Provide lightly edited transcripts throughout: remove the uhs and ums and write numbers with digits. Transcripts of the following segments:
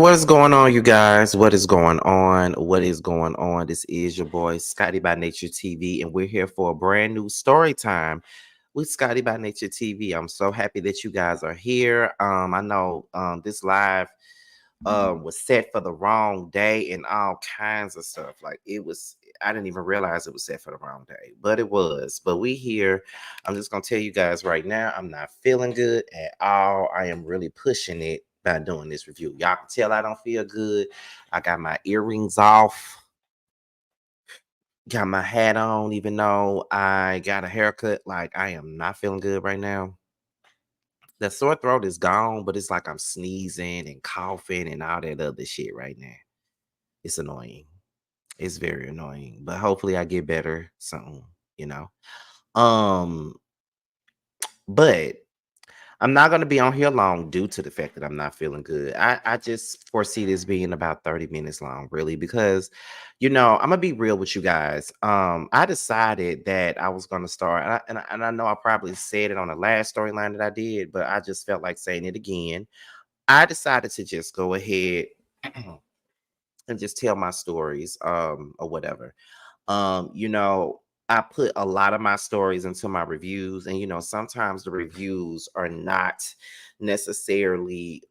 what is going on, you guys? What is going on? What is going on? This is your boy Scotty by Nature TV, and we're here for a brand new story time with Scotty by Nature TV. I'm so happy that you guys are here. I know this live was set for the wrong day and all kinds of stuff. Like I didn't even realize it was set for the wrong day, but it was. But we here. I'm just gonna tell you guys right now, I'm not feeling good at all. I am really pushing it by doing this review. Y'all can tell I don't feel good. I got my earrings off, got my hat on, even though I got a haircut. Like I am not feeling good right now. The sore throat is gone, but it's like I'm sneezing and coughing and all that other shit right now. It's annoying. It's very annoying, but hopefully I get better soon, you know. Um, but I'm not gonna be on here long due to the fact that I'm not feeling good. I just foresee this being about 30 minutes long, really, because I'm gonna be real with you guys. I decided that I was gonna start, and I know I probably said it on the last storyline that I did, but I just felt like saying it again. I decided to just go ahead and just tell my stories, or whatever. I put a lot of my stories into my reviews, and sometimes the reviews are not necessarily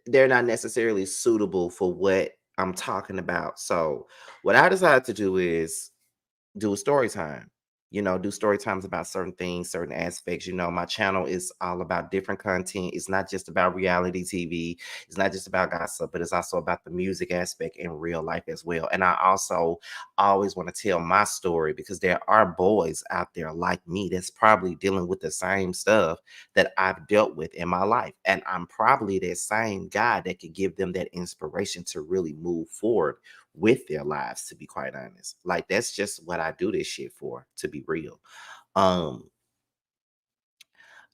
they're not necessarily suitable for what I'm talking about. So what I decided to do is do a story time. Do story times about certain things, certain aspects. My channel is all about different content. It's not just about reality TV. It's not just about gossip, but it's also about the music aspect in real life as well. And I also always want to tell my story because there are boys out there like me that's probably dealing with the same stuff that I've dealt with in my life. And I'm probably that same guy that could give them that inspiration to really move forward with their lives, to be quite honest. Like that's just what I do this shit for, to be real. um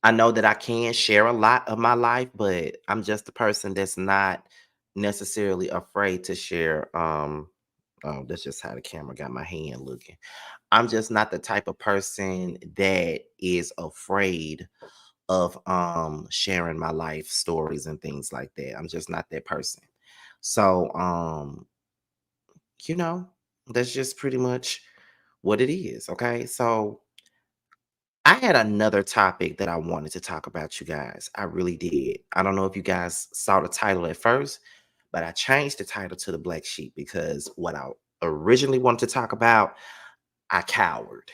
I know that I can share a lot of my life, but I'm just a person that's not necessarily afraid to share. Oh, that's just how the camera got my hand looking. I'm just not the type of person that is afraid of sharing my life stories and things like that. I'm just not that person. So you know, that's just pretty much what it is. Okay. So I had another topic that I wanted to talk about, you guys. I really did. I don't know if you guys saw the title at first, but I changed the title to The Black Sheep because what I originally wanted to talk about, I cowered.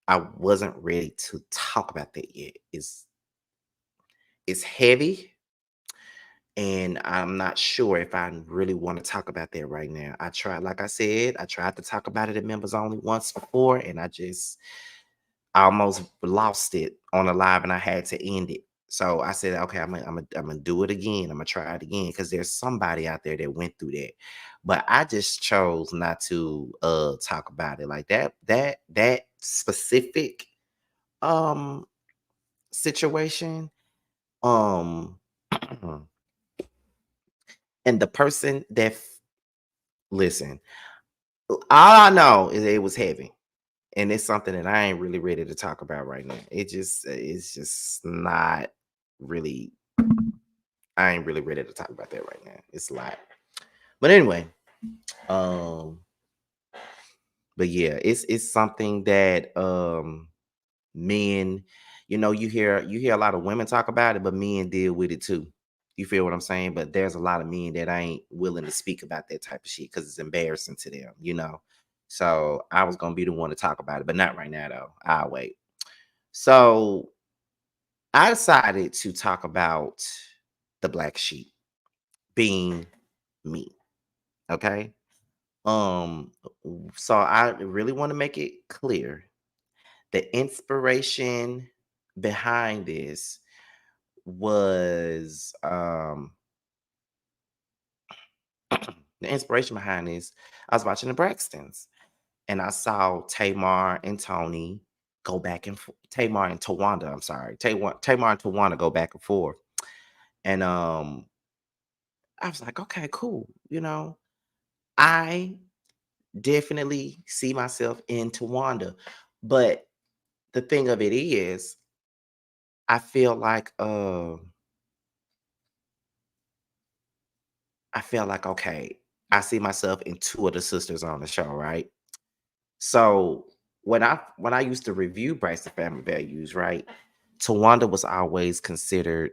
I wasn't ready to talk about that yet. It's heavy, and I'm not sure if I really want to talk about that right now. I tried, like I said, I tried to talk about it at members only once before, and I almost lost it on the live, and I had to end it. So I said, okay, I'm gonna do it again. I'm gonna try it again because there's somebody out there that went through that. But I just chose not to talk about it like that. That specific um situation. Um and the person that listen, all I know is it was heavy. And it's something that I ain't really ready to talk about right now. It's just not really. I ain't really ready to talk about that right now. It's a lot. But anyway, um, but yeah, it's something that men, you hear a lot of women talk about it, but men deal with it too. You feel what I'm saying? But there's a lot of men that ain't willing to speak about that type of shit because it's embarrassing to them. So I was gonna be the one to talk about it, but not right now though. I'll wait. So I decided to talk about the black sheep being me. Okay. Um, so I really want to make it clear the inspiration behind this was the inspiration behind this. I was watching the Braxtons and I saw Tamar and Tony go back and Tamar and Tawanda. I'm sorry, Tamar and Tawanda go back and forth, and I was like, okay, cool. I definitely see myself in Tawanda, but the thing of it is, I feel like I felt like, okay, I see myself in two of the sisters on the show, right? So when I used to review Bryson Family Values, right? Tawanda was always considered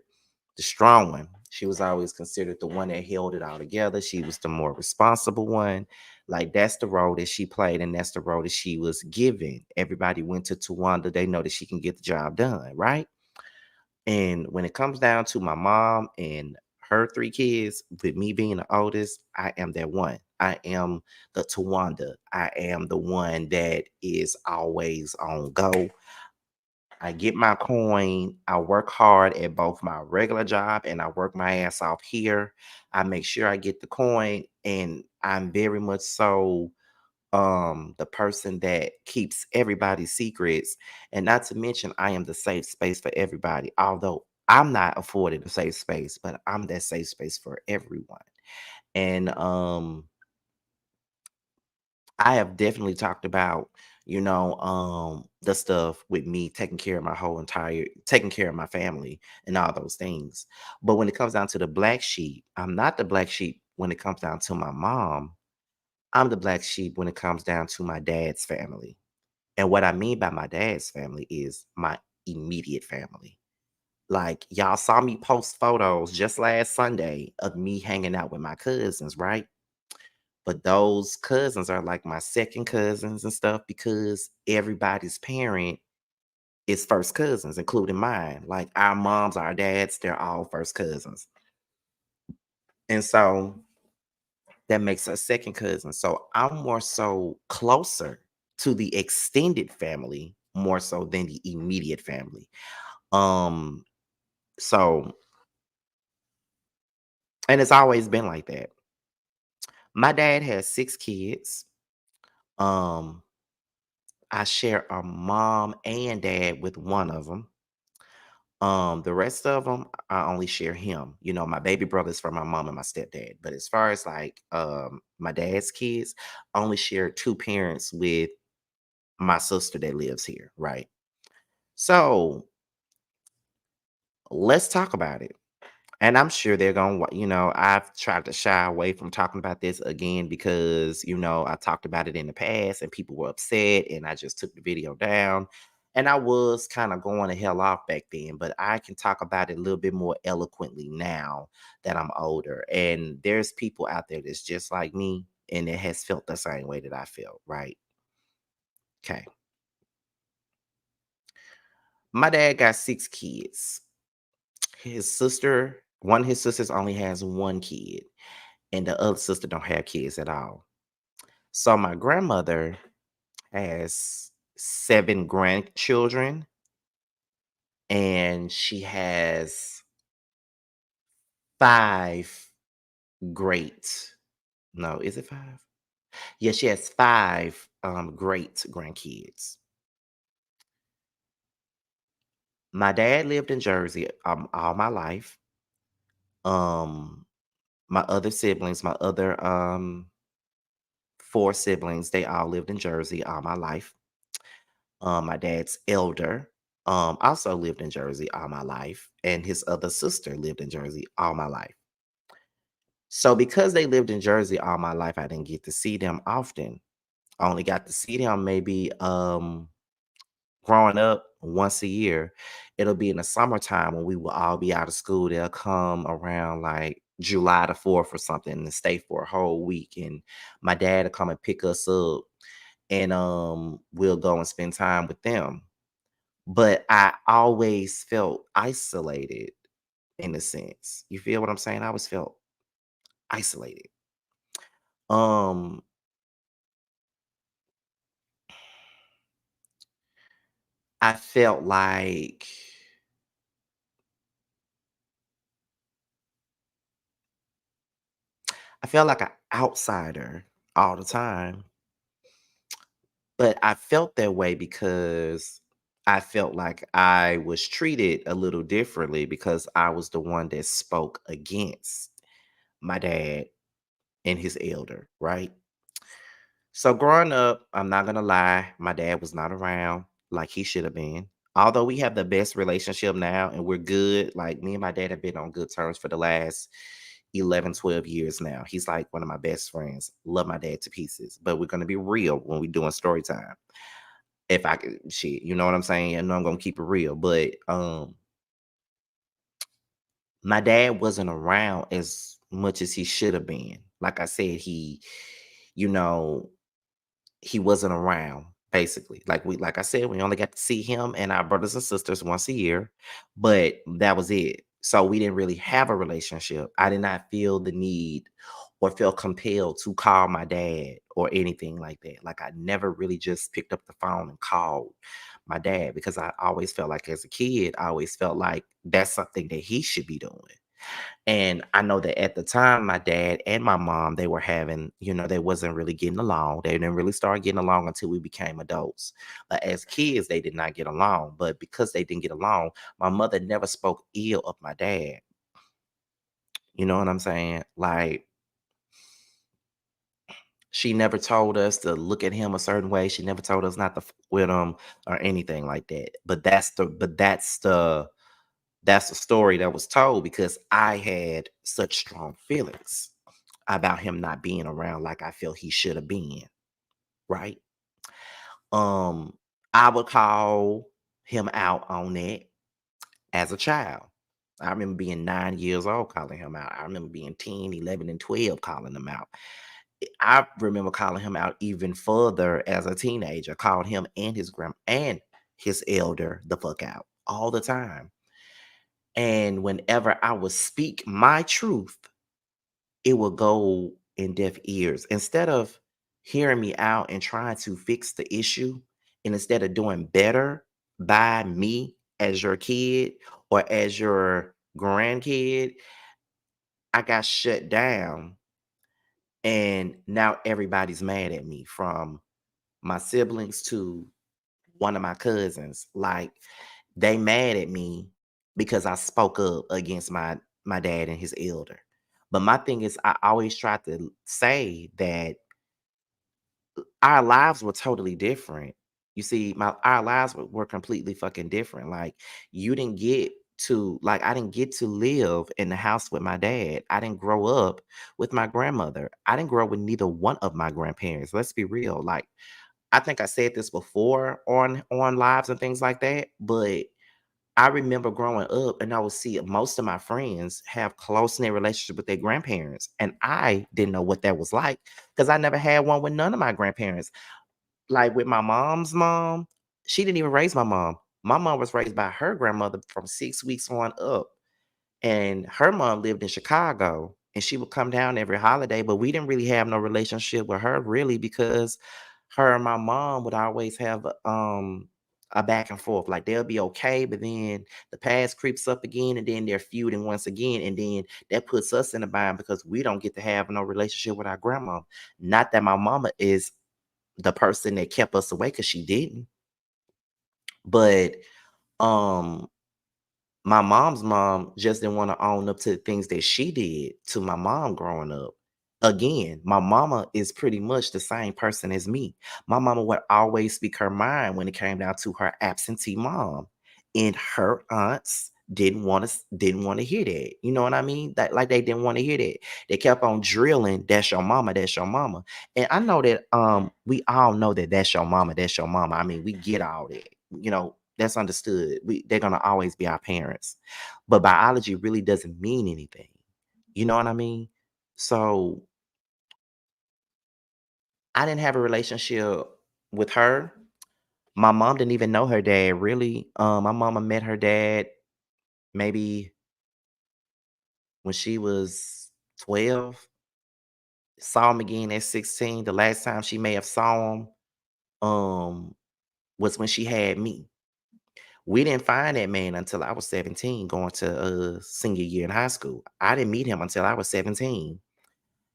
the strong one. She was always considered the one that held it all together. She was the more responsible one. Like that's the role that she played, and that's the role that she was given. Everybody went to Tawanda. They know that she can get the job done, right? And when it comes down to my mom and her three kids, with me being the oldest, I am that one. I am the Tawanda. I am the one that is always on go. I get my coin. I work hard at both my regular job and I work my ass off here. I make sure I get the coin, and I'm very much so the person that keeps everybody's secrets, and not to mention I am the safe space for everybody, although I'm not afforded a safe space, but I'm that safe space for everyone. And I have definitely talked about, the stuff with me taking care of my whole entire taking care of my family and all those things. But when it comes down to the black sheep, I'm not the black sheep when it comes down to my mom. I'm the black sheep when it comes down to my dad's family. And what I mean by my dad's family is my immediate family. Like, y'all saw me post photos just last Sunday of me hanging out with my cousins, right? But those cousins are like my second cousins and stuff because everybody's parent is first cousins, including mine. Like, our moms, our dads, they're all first cousins. And so that makes us second cousins. So I'm more so closer to the extended family more so than the immediate family. Um, so and it's always been like that. My dad has 6 kids. Um, I share a mom and dad with one of them. The rest of them, I only share him. My baby brother's from my mom and my stepdad. But as far as like my dad's kids, I only share two parents with my sister that lives here, right? So let's talk about it. And I'm sure they're going to, I've tried to shy away from talking about this again because, I talked about it in the past and people were upset and I just took the video down. And I was kind of going the hell off back then, but I can talk about it a little bit more eloquently now that I'm older. And there's people out there that's just like me and it has felt the same way that I felt, right? Okay. My dad got 6 kids. One of his sisters only has one kid, and the other sister don't have kids at all. So my grandmother has 7 grandchildren, and she has 5 great. No, is it 5? Yeah, she has 5 great grandkids. My dad lived in Jersey all my life. Um, my other siblings, my other 4 siblings, they all lived in Jersey all my life. My dad's elder also lived in Jersey all my life, and his other sister lived in Jersey all my life. So because they lived in Jersey all my life, I didn't get to see them often. I only got to see them maybe growing up once a year. It'll be in the summertime when we will all be out of school. They'll come around like July the 4th or something and stay for a whole week. And my dad will come and pick us up and we'll go and spend time with them. But I always felt isolated in a sense. You feel what I'm saying? I always felt isolated. Um, I felt like an outsider all the time. But I felt that way because I felt like I was treated a little differently because I was the one that spoke against my dad and his elder, right? So growing up, I'm not gonna lie, my dad was not around like he should have been. Although we have the best relationship now and we're good, like me and my dad have been on good terms for the last 11, 12 years now. He's like one of my best friends. Love my dad to pieces. But we're gonna be real when we're doing story time. If I could shit, you know what I'm saying? I know I'm gonna keep it real. But my dad wasn't around as much as he should have been. Like I said, you know, he wasn't around basically. Like I said, we only got to see him and our brothers and sisters once a year, but that was it. So we didn't really have a relationship. I did not feel the need or feel compelled to call my dad or anything like that. Like I never really just picked up the phone and called my dad because I always felt like as a kid, I always felt like that's something that he should be doing. And I know that at the time, my dad and my mom, they were having, they wasn't really getting along. They didn't really start getting along until we became adults. But as kids, they did not get along. But because they didn't get along, my mother never spoke ill of my dad. You know what I'm saying? Like, she never told us to look at him a certain way. She never told us not to with him or anything like that. That's the story that was told because I had such strong feelings about him not being around like I feel he should have been, right? Um, I would call him out on it as a child. I remember being 9 years old calling him out. I remember being 10, 11, and 12 calling him out. I remember calling him out even further as a teenager, called him and his grandma and his elder the fuck out all the time. And whenever I would speak my truth, it will go in deaf ears. Instead of hearing me out and trying to fix the issue, and instead of doing better by me as your kid or as your grandkid, I got shut down. And now everybody's mad at me from my siblings to one of my cousins. Like they mad at me because I spoke up against my dad and his elder. But my thing is I always try to say that our lives were totally different. You see, our lives were completely fucking different. Like you didn't get to like I didn't get to live in the house with my dad. I didn't grow up with my grandmother. I didn't grow up with neither one of my grandparents. Let's be real. Like I think I said this before on lives and things like that, but I remember growing up and I would see most of my friends have close-knit relationship with their grandparents. And I didn't know what that was like because I never had one with none of my grandparents. Like with my mom's mom, she didn't even raise my mom. My mom was raised by her grandmother from 6 weeks on up. And her mom lived in Chicago and she would come down every holiday, but we didn't really have no relationship with her really because her and my mom would always have a back and forth. Like they'll be okay, but then the past creeps up again and then they're feuding once again. And then that puts us in a bind because we don't get to have no relationship with our grandma. Not that my mama is the person that kept us away because she didn't. But um my mom's mom just didn't want to own up to the things that she did to my mom growing up. Again, my mama is pretty much the same person as me. My mama would always speak her mind when it came down to her absentee mom. And her aunts didn't want to hear that. You know what I mean? That like they didn't want to hear that. They kept on drilling, that's your mama, that's your mama. And I know that we all know that that's your mama, that's your mama. I mean, we get all that. That's understood. They're gonna always be our parents. But biology really doesn't mean anything. You know what I mean? So I didn't have a relationship with her. My mom didn't even know her dad really. My mama met her dad maybe when she was 12, saw him again at 16. The last time she may have saw him was when she had me. We didn't find that man until I was 17, going to senior year in high school. I didn't meet him until I was 17.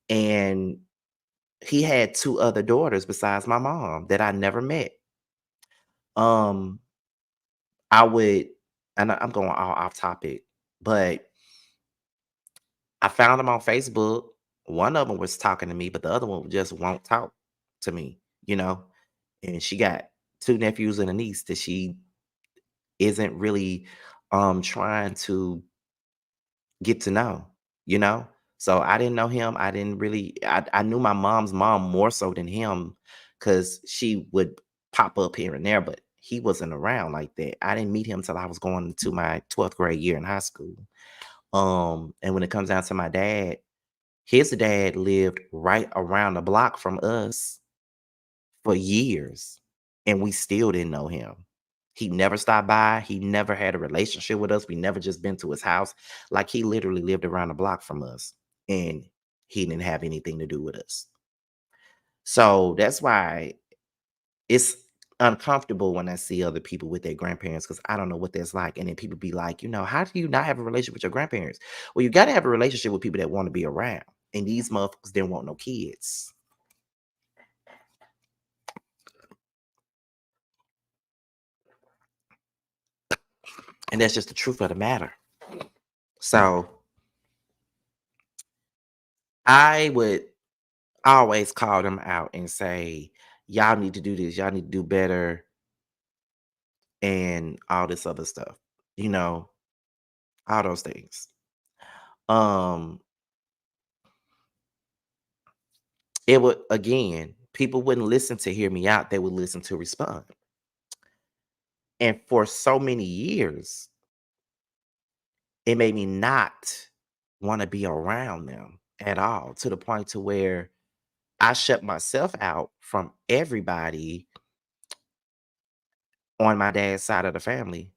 And he had two other daughters besides my mom that I never met. Um, I would, and I'm going all off topic, but I found him on Facebook. One of them was talking to me, but the other one just won't talk to me, you know. And she got two nephews and a niece that she isn't really trying to get to know, you know. So I didn't know him. I didn't really I knew my mom's mom more so than him because she would pop up here and there, but he wasn't around like that. I didn't meet him till I was going to my 12th grade year in high school. And when it comes down to my dad, his dad lived right around the block from us for years, and we still didn't know him. He never stopped by. He never had a relationship with us. We never just been to his house. Like he literally lived around the block from us, and he didn't have anything to do with us. So that's why it's uncomfortable when I see other people with their grandparents because I don't know what that's like. And then people be like, how do you not have a relationship with your grandparents? Well, you got to have a relationship with people that want to be around. And these motherfuckers didn't want no kids. And that's just the truth of the matter. So I would always call them out and say, y'all need to do this, y'all need to do better, and all this other stuff, you know, all those things. Um, it would again, people wouldn't listen to hear me out, they would listen to respond. And for so many years, it made me not want to be around them at all, to the point to where I shut myself out from everybody on my dad's side of the family,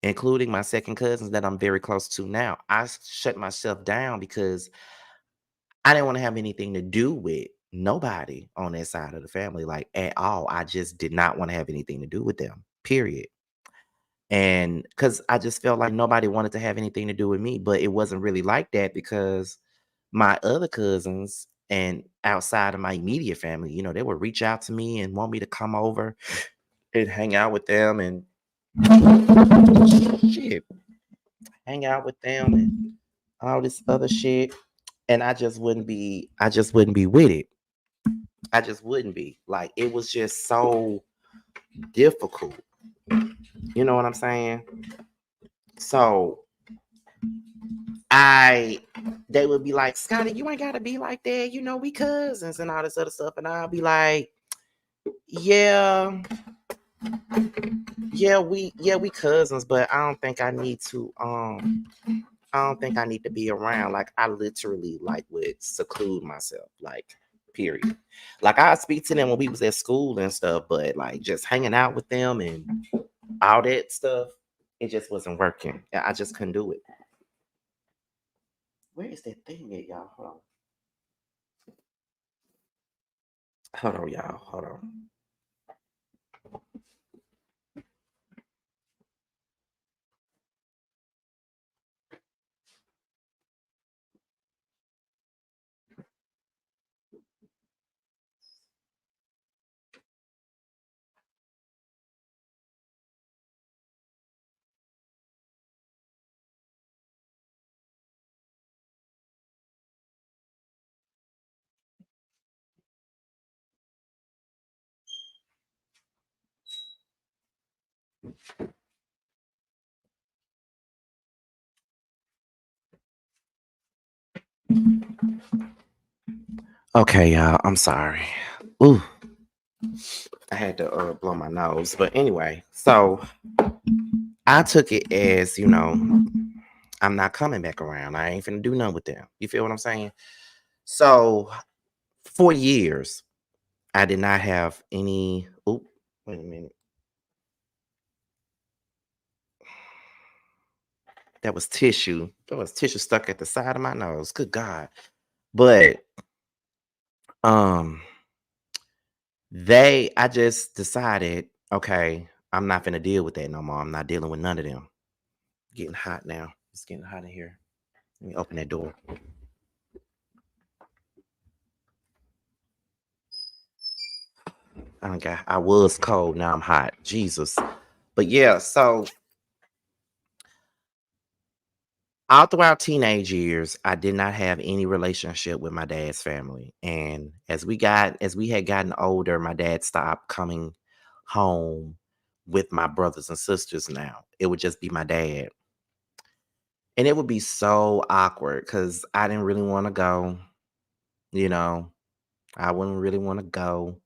including my second cousins that I'm very close to now. Shut myself down because I didn't want to have anything to do with nobody on that side of the family, like at all. I just did not want to have anything to do with them, period. And because I just felt like nobody wanted to have anything to do with me, but it wasn't really like that because my other cousins and outside of my immediate family, they would reach out to me and want me to come over and hang out with them and shit, hang out with them and all this other shit. And I just wouldn't be with it. I just wouldn't be. Like it was just so difficult. You know what I'm saying? So I they would be like, Scotty, you ain't gotta be like that. We cousins and all this other stuff. And I'll be like, yeah, we cousins, but I don't think I need to be around. Like I literally like would seclude myself, like period. Like I speak to them when we was at school and stuff, but like just hanging out with them and all that stuff, it just wasn't working. I just couldn't do it. Where is that thing at, y'all? Hold on, y'all. Hold on. Okay, y'all. I'm sorry. Ooh, I had to blow my nose. But anyway, so I took it as, I'm not coming back around. I ain't finna do nothing with them. You feel what I'm saying? So for years, I did not have any. Oh, wait a minute. That was tissue. That was tissue stuck at the side of my nose. Good God. But um, I just decided, okay, I'm not gonna deal with that no more. I'm not dealing with none of them. Getting hot now. It's getting hot in here. Let me open that door. I was cold. Now I'm hot. Jesus. But yeah, so all throughout teenage years, I did not have any relationship with my dad's family. And as we had gotten older, my dad stopped coming home with my brothers and sisters now. It would just be my dad. And it would be so awkward because I didn't really want to go, you know. I wouldn't really want to go.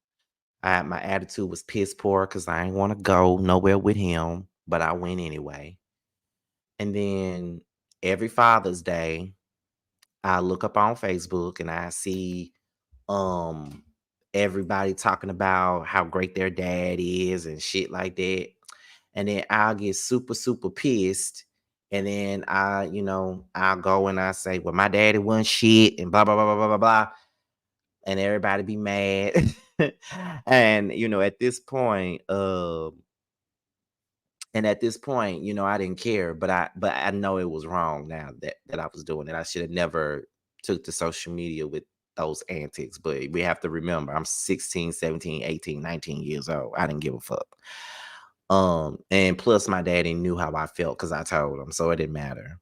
My attitude was piss poor because I didn't want to go nowhere with him, but I went anyway. And then every Father's Day, I look up on Facebook and I see um everybody talking about how great their dad is and shit like that. And then I'll get super, super pissed. And then I'll go and I say, well, my daddy wasn't shit and blah, blah, blah, blah, blah, blah, blah. And everybody be mad. And at this point, I didn't care, but I know it was wrong now that I was doing it. I should have never took to social media with those antics. But we have to remember I'm 16, 17, 18, 19 years old. I didn't give a fuck. And plus my daddy knew how I felt because I told him, so it didn't matter.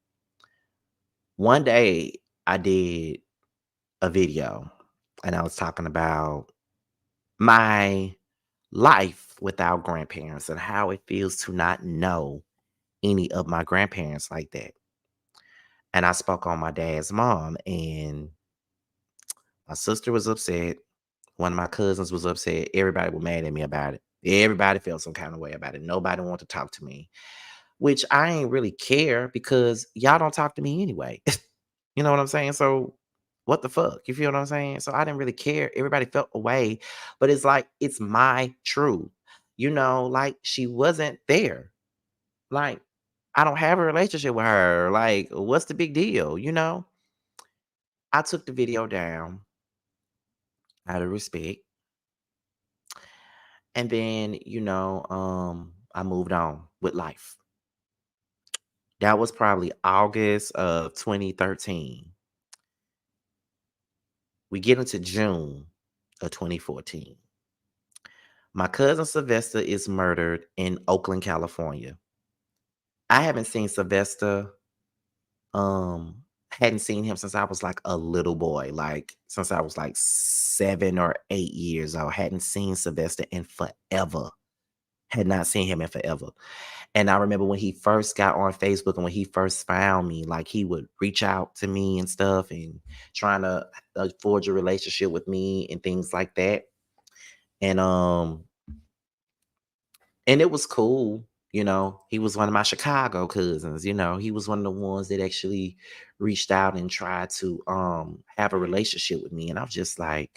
One day I did a video and I was talking about my life without grandparents and how it feels to not know any of my grandparents like that. And I spoke on my dad's mom, and my sister was upset. One of my cousins was upset. Everybody was mad at me about it. Everybody felt some kind of way about it. Nobody wanted to talk to me, which I ain't really care because y'all don't talk to me anyway. You know what I'm saying? So what the fuck? You feel what I'm saying? So I didn't really care. Everybody felt away, but it's like it's my truth. Like she wasn't there. Like I don't have a relationship with her. Like what's the big deal? I took the video down out of respect, and then I moved on with life. That was probably August of 2013. We get into June of 2014. My cousin Sylvester is murdered in Oakland, California. I haven't seen Sylvester, hadn't seen him since I was like a little boy, like since I was like 7 or 8 years old. Hadn't seen Sylvester in forever. Had not seen him in forever. And I remember when he first got on Facebook and when he first found me, like he would reach out to me and stuff and trying to forge a relationship with me and things like that. And it was cool. He was one of my Chicago cousins. He was one of the ones that actually reached out and tried to have a relationship with me. And I was just like,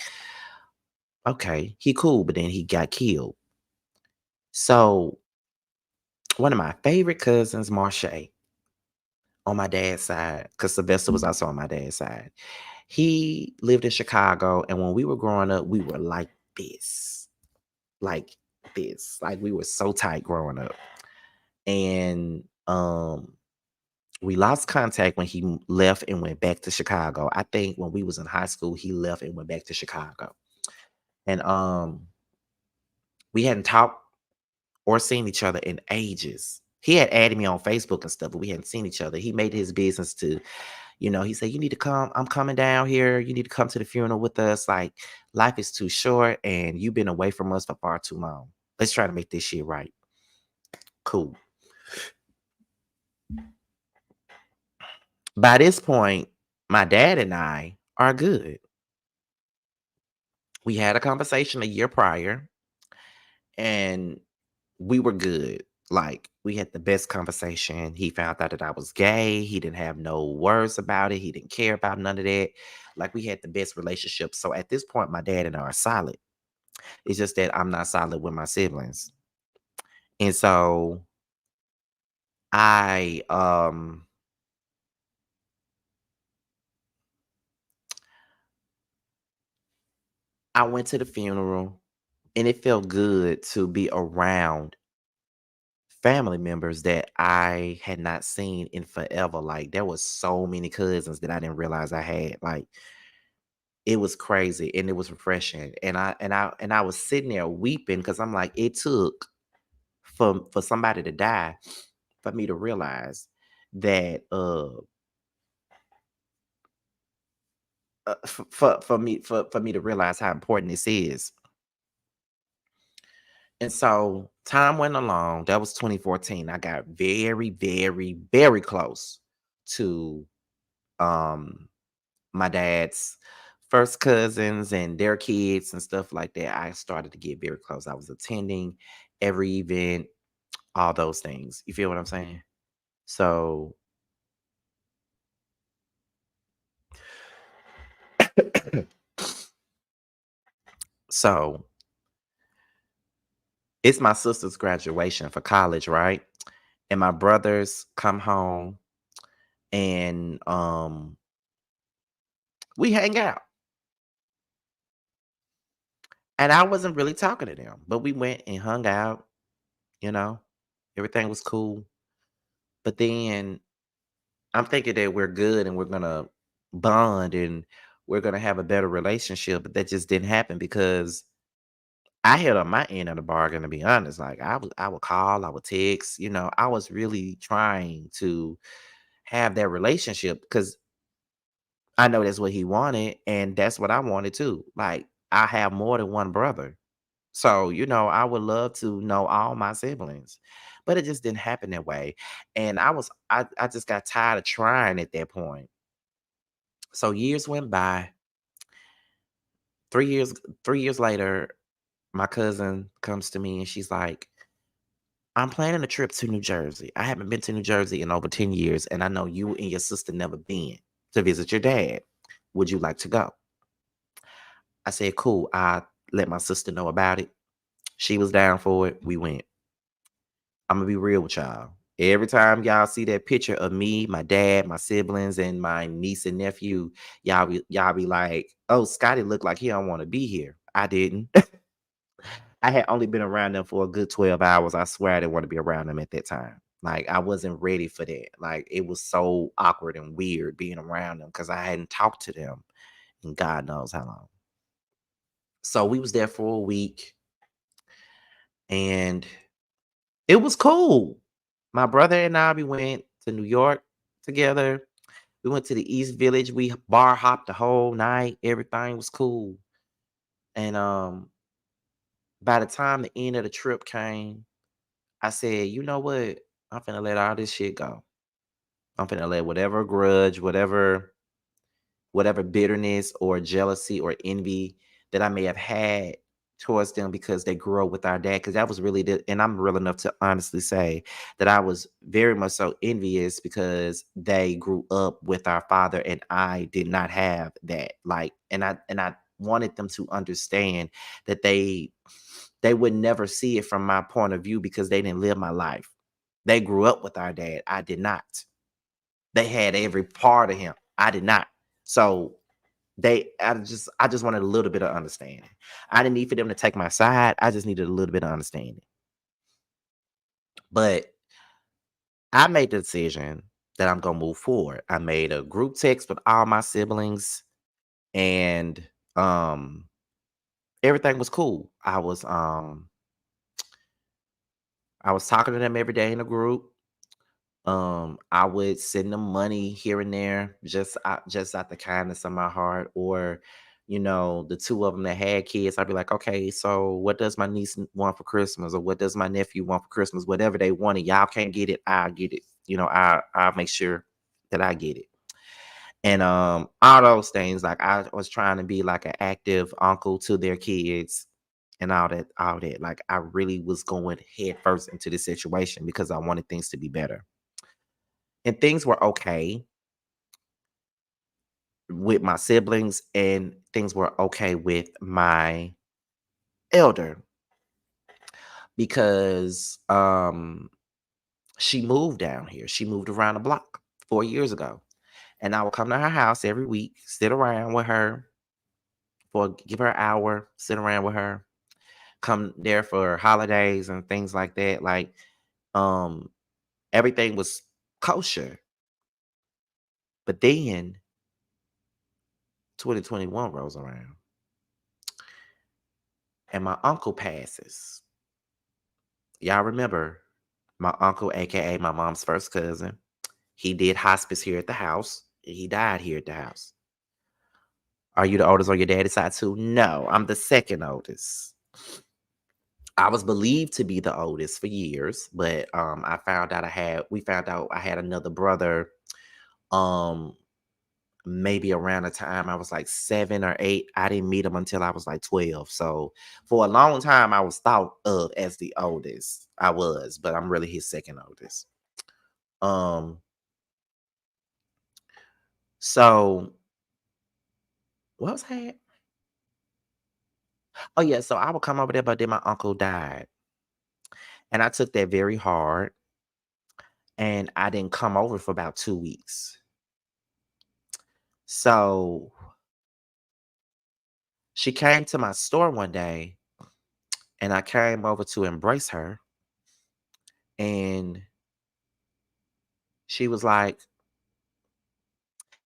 okay, he cool, but then he got killed. So one of my favorite cousins, Marche, on my dad's side, because Sylvester was also on my dad's side. He lived in Chicago, and when we were growing up, we were like this. Like this. Like we were so tight growing up. And we lost contact when he left and went back to Chicago. I think when we was in high school, he left and went back to Chicago. And we hadn't talked or seen each other in ages. He had added me on Facebook and stuff, but we hadn't seen each other. He made his business to, he said, you need to come. I'm coming down here. You need to come to the funeral with us. Like, life is too short and you've been away from us for far too long. Let's try to make this shit right. Cool. By this point, my dad and I are good. We had a conversation a year prior and we were good. Like, we had the best conversation. He found out that I was gay. He didn't have no words about it. He didn't care about none of that. Like, we had the best relationship. So at this point, my dad and I are solid. It's just that I'm not solid with my siblings. And so I I went to the funeral and it felt good to be around family members that I had not seen in forever. Like there was so many cousins that I didn't realize I had. Like it was crazy and it was refreshing. And I was sitting there weeping because I'm like, it took for somebody to die for me to realize that for me to realize how important this is. And so time went along. That was 2014. I got very, very, very close to um my dad's first cousins and their kids and stuff like that. I started to get very close. I was attending every event, all those things. You feel what I'm saying? So, so it's my sister's graduation for college, right? And my brothers come home and we hang out. And I wasn't really talking to them, but we went and hung out, you know. Everything was cool. But then I'm thinking that we're good and we're gonna bond and we're gonna have a better relationship, but that just didn't happen because I held on my end of the bargain, to be honest. Like I would call, I would text, I was really trying to have that relationship because I know that's what he wanted, and that's what I wanted too. Like I have more than one brother. So, I would love to know all my siblings. But it just didn't happen that way. And I just got tired of trying at that point. So years went by. 3 years 3 years later, my cousin comes to me and she's like, I'm planning a trip to New Jersey. I haven't been to New Jersey in over 10 years, and I know you and your sister never been to visit your dad. Would you like to go? I said, cool. I let my sister know about it. She was down for it. We went. I'm gonna be real with y'all. Every time y'all see that picture of me, my dad, my siblings, and my niece and nephew, y'all be like, "Oh, Scotty looked like he don't want to be here." I didn't. I had only been around them for a good 12 hours. I swear I didn't want to be around them at that time. Like I wasn't ready for that. Like it was so awkward and weird being around them because I hadn't talked to them in God knows how long. So we was there for a week and it was cool. My brother and I, we went to New York together. We went to the East Village. We bar hopped the whole night. Everything was cool. And by the time the end of the trip came, I said, you know what? I'm finna let all this shit go. I'm finna let whatever grudge, whatever bitterness or jealousy or envy that I may have had towards them because they grew up with our dad. Because that was really and I'm real enough to honestly say that I was very much so envious because they grew up with our father and I did not have that. Like, and I wanted them to understand that they would never see it from my point of view because they didn't live my life. They grew up with our dad. I did not. They had every part of him. I did not. So I just wanted a little bit of understanding. I didn't need for them to take my side. I just needed a little bit of understanding. But I made the decision that I'm gonna move forward. I made a group text with all my siblings and um everything was cool. I was talking to them every day in the group. I would send them money here and there, just out the kindness of my heart. Or, the two of them that had kids, I'd be like, okay, so what does my niece want for Christmas, or what does my nephew want for Christmas? Whatever they wanted, y'all can't get it, I'll get it. I'll make sure that I get it. And all those things, like I was trying to be like an active uncle to their kids and all that. Like I really was going head first into this situation because I wanted things to be better. And things were okay with my siblings, and things were okay with my elder because she moved down here. She moved around the block 4 years ago. And I would come to her house every week, sit around with her give her an hour, sit around with her, come there for holidays and things like that. Like um everything was kosher. But then 2021 rolls around and my uncle passes. Y'all remember my uncle, aka my mom's first cousin. He did hospice here at the house. He died here at the house. Are you the oldest on your daddy's side too? No, I'm the second oldest. I was believed to be the oldest for years, but we found out I had another brother Um, maybe around the time I was like 7 or 8. I didn't meet him until I was like 12. So for a long time, I was thought of as the oldest. I was, but I'm really his second oldest. Um, so what was that? Oh yeah, so I would come over there, but then my uncle died. And I took that very hard. And I didn't come over for about 2 weeks. So she came to my store one day and I came over to embrace her. And she was like,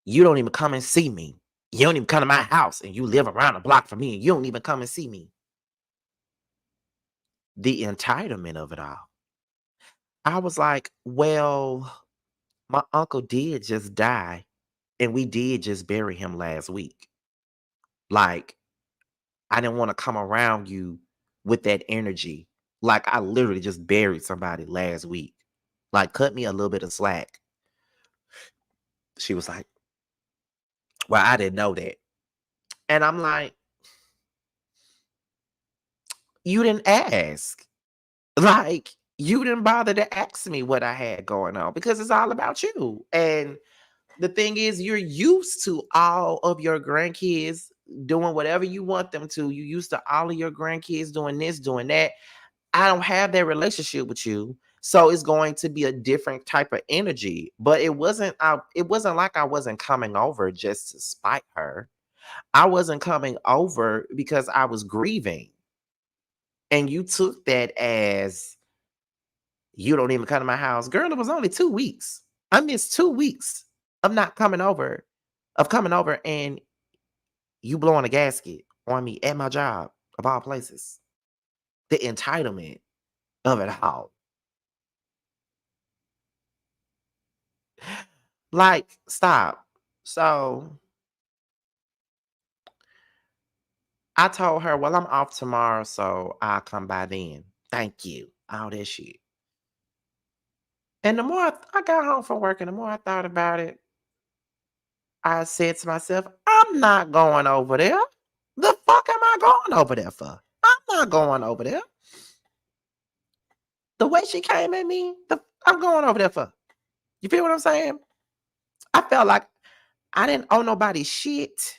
"You don't even come and see me. You don't even come to my house and you live around the block from me and you don't even come and see me." The entitlement of it all. I was like, well, my uncle did just die and we did just bury him last week. Like, I didn't want to come around you with that energy. Like, I literally just buried somebody last week. Like, cut me a little bit of slack. She was like, "Well, I didn't know that." And I'm like, "You didn't ask." Like, you didn't bother to ask me what I had going on because it's all about you. And the thing is, you're used to all of your grandkids doing whatever you want them to. You used to all of your grandkids doing this, doing that. I don't have that relationship with you. So it's going to be a different type of energy. But it wasn't like I wasn't coming over just to spite her. I wasn't coming over because I was grieving. And you took that as you don't even come to my house. Girl, it was only 2 weeks. I missed 2 weeks of not coming over, of coming over and you blowing a gasket on me at my job, of all places. The entitlement of it all. Like, stop. So I told her, well, I'm off tomorrow, so I'll come by then. Thank you. All that shit. And the more I got home from work and the more I thought about it, I said to myself, I'm not going over there. The fuck am I going over there for? I'm not going over there. The way she came at me, I'm going over there for. You feel what I'm saying? I felt like I didn't owe nobody shit.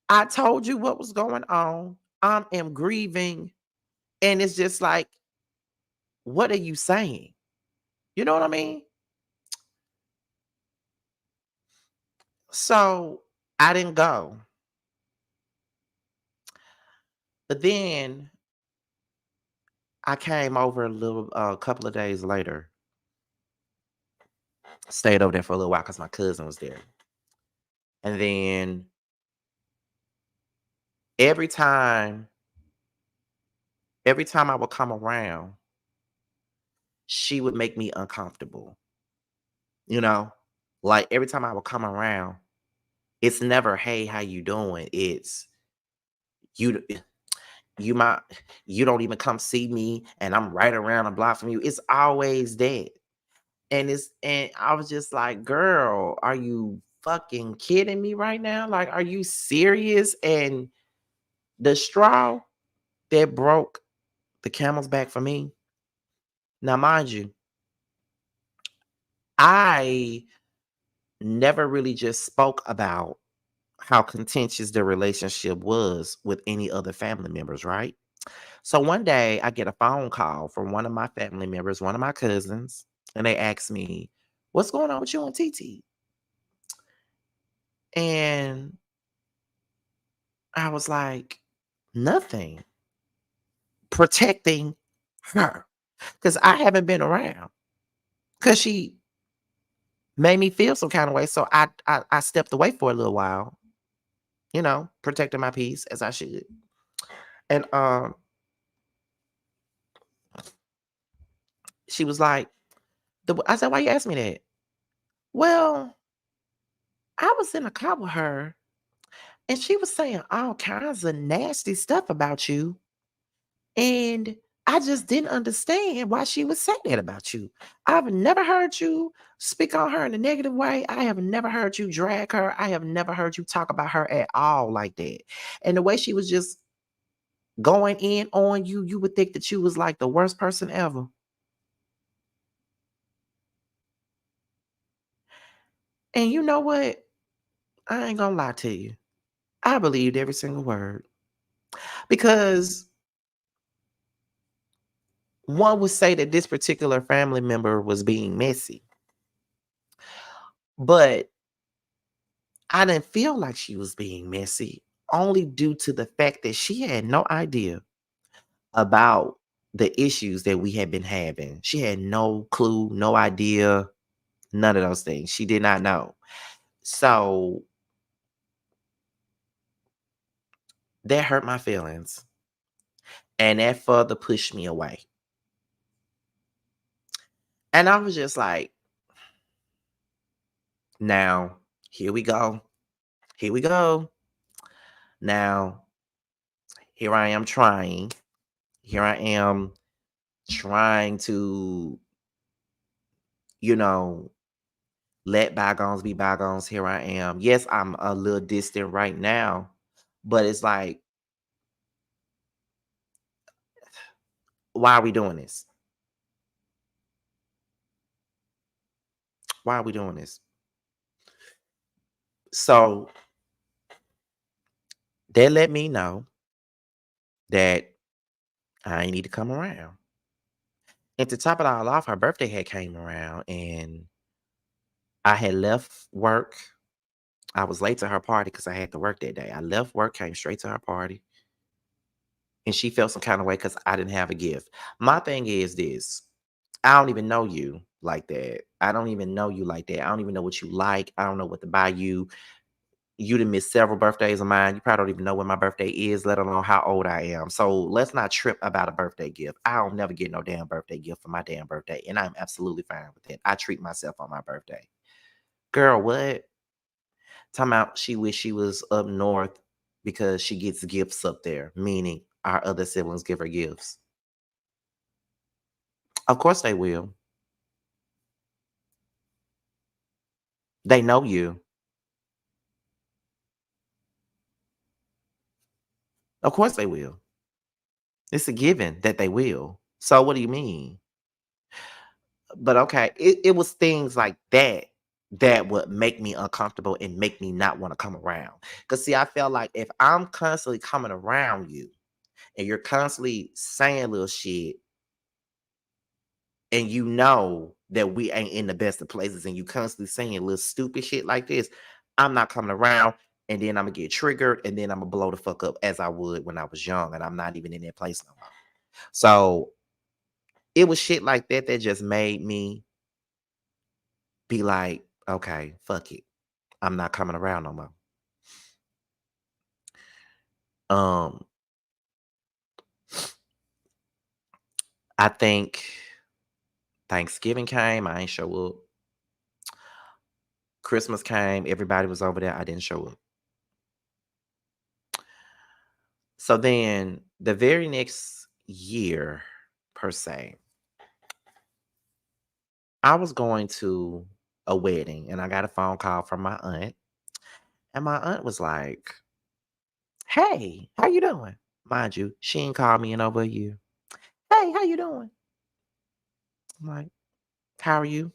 I told you what was going on. I am grieving. And it's just like, what are you saying? You know what I mean? So I didn't go. But then I came over a couple of days later, stayed over there for a little while because my cousin was there. And then every time, every time I would come around, she would make me uncomfortable. You know, like every time I would come around, it's never, "Hey, how you doing?" It's you. You might you don't even come see me, and I'm right around the block from you. It's always that. And I was just like, "Girl, are you fucking kidding me right now? Like, are you serious?" And the straw that broke the camel's back for me. Now, mind you, I never really just spoke about how contentious the relationship was with any other family members, right? So one day I get a phone call from one of my family members, one of my cousins, and they ask me, "What's going on with you and TT?" And I was like, "Nothing. Protecting her." Because I haven't been around. Because she made me feel some kind of way. So I stepped away for a little while, protecting my peace as I should. And she was like, I said, "Why you ask me that?" "Well, I was in a car with her and she was saying all kinds of nasty stuff about you. And I just didn't understand why she would say that about you. I've never heard you speak on her in a negative way. I have never heard you drag her. I have never heard you talk about her at all like that. And the way she was just going in on you, you would think that you was like the worst person ever. And you know what? I ain't gonna lie to you. I believed every single word because one would say that this particular family member was being messy, but I didn't feel like she was being messy only due to the fact that she had no idea about the issues that we had been having. She had no clue, no idea, none of those things. She did not know. So that hurt my feelings and that further pushed me away. And I was just like, now, here we go. Here we go. Now, here I am trying. Here I am trying to, you know, let bygones be bygones. Here I am. Yes, I'm a little distant right now, but it's like, why are we doing this? Why are we doing this? So they let me know that I ain't need to come around. And to top it all off, her birthday had came around and I had left work. I was late to her party because I had to work that day. I left work, came straight to her party, and she felt some kind of way because I didn't have a gift. My thing is this: I don't even know you like that. I don't even know you like that. I don't even know what you like. I don't know what to buy you. You done missed several birthdays of mine. You probably don't even know when my birthday is, let alone how old I am. So let's not trip about a birthday gift. I don't never get no damn birthday gift for my damn birthday, and I'm absolutely fine with that. I treat myself on my birthday. Girl, what? Talking about she wish she was up north because she gets gifts up there, meaning our other siblings give her gifts. Of course they will. They know you. Of course they will. It's a given that they will. So what do you mean? But okay, it was things like that that would make me uncomfortable and make me not want to come around. Because see, I felt like if I'm constantly coming around you and you're constantly saying little shit and you know that we ain't in the best of places and you constantly saying little stupid shit like this, I'm not coming around and then I'm gonna get triggered and then I'm gonna blow the fuck up as I would when I was young and I'm not even in that place no more. So it was shit like that that just made me be like, okay, fuck it. I'm not coming around no more. Um, I think Thanksgiving came, I ain't show up. Christmas came, everybody was over there, I didn't show up. So then the very next year, per se, I was going to a wedding and I got a phone call from my aunt. And my aunt was like, hey, how you doing? Mind you, she ain't called me in over a year. Hey, how you doing? I'm like, how are you?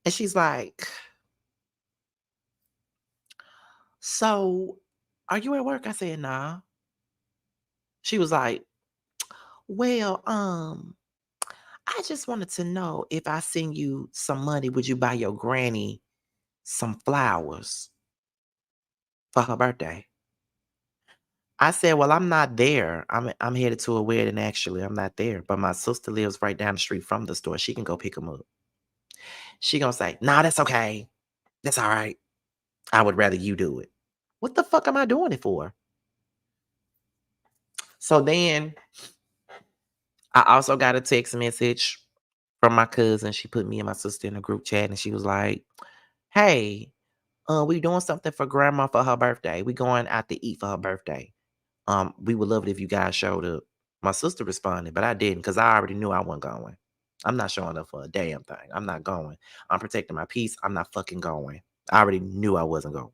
And she's like, so are you at work? I said, nah. She was like, well, I just wanted to know if I send you some money, would you buy your granny some flowers for her birthday? I said, well, I'm not there. I'm headed to a wedding actually. I'm not there. But my sister lives right down the street from the store. She can go pick them up. She gonna say, nah, that's okay. That's all right. I would rather you do it. What the fuck am I doing it for? So then I also got a text message from my cousin. She put me and my sister in a group chat and she was like, hey, we doing something for grandma for her birthday. We going out to eat for her birthday. We would love it if you guys showed up. My sister responded, but I didn't because I already knew I wasn't going. I'm not showing up for a damn thing. I'm not going. I'm protecting my peace. I'm not fucking going. I already knew I wasn't going.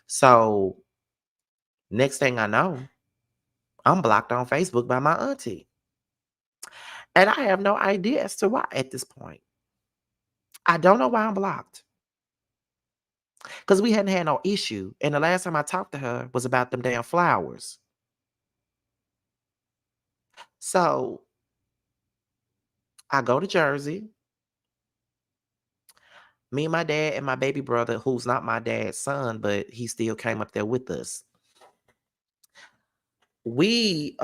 So next thing I know, I'm blocked on Facebook by my auntie. And I have no idea as to why at this point. I don't know why I'm blocked. Because we hadn't had no issue. And the last time I talked to her was about them damn flowers. So I go to Jersey. Me and my dad and my baby brother, who's not my dad's son, but he still came up there with us. We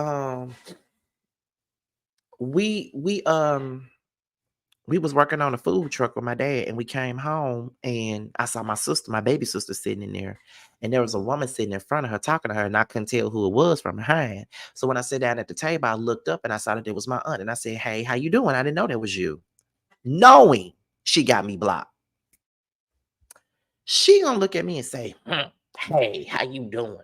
we we um we was working on a food truck with my dad, and we came home and I saw my sister, my baby sister, sitting in there, and there was a woman sitting in front of her talking to her, and I couldn't tell who it was from behind. So when I sat down at the table, I looked up and I saw that it was my aunt, and I said, "Hey, how you doing? I didn't know that was you." Knowing she got me blocked. She gonna look at me and say, "Hey, how you doing?"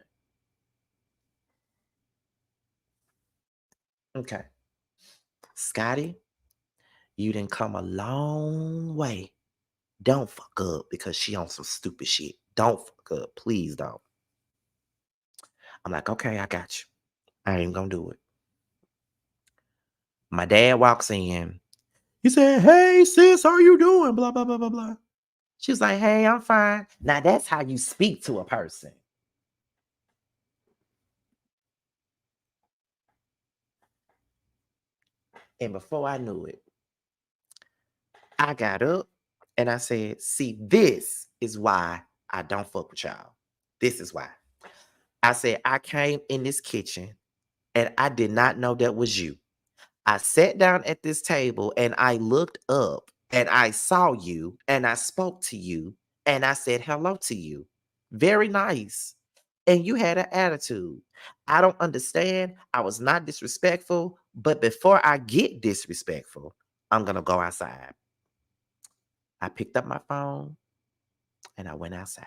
Okay, Scotty, you didn't come a long way. Don't fuck up because she on some stupid shit. Don't fuck up. Please don't. I'm like, okay, I got you. I ain't gonna do it. My dad walks in. He said, "Hey, sis, how you doing?" Blah, blah, blah, blah, blah. She's like, "Hey, I'm fine." Now that's how you speak to a person. And before I knew it, I got up and I said, "See, this is why I don't fuck with y'all. This is why." I said, "I came in this kitchen and I did not know that was you. I sat down at this table and I looked up and I saw you and I spoke to you and I said hello to you. Very nice. And you had an attitude. I don't understand. I was not disrespectful, but before I get disrespectful, I'm going to go outside." I picked up my phone and I went outside.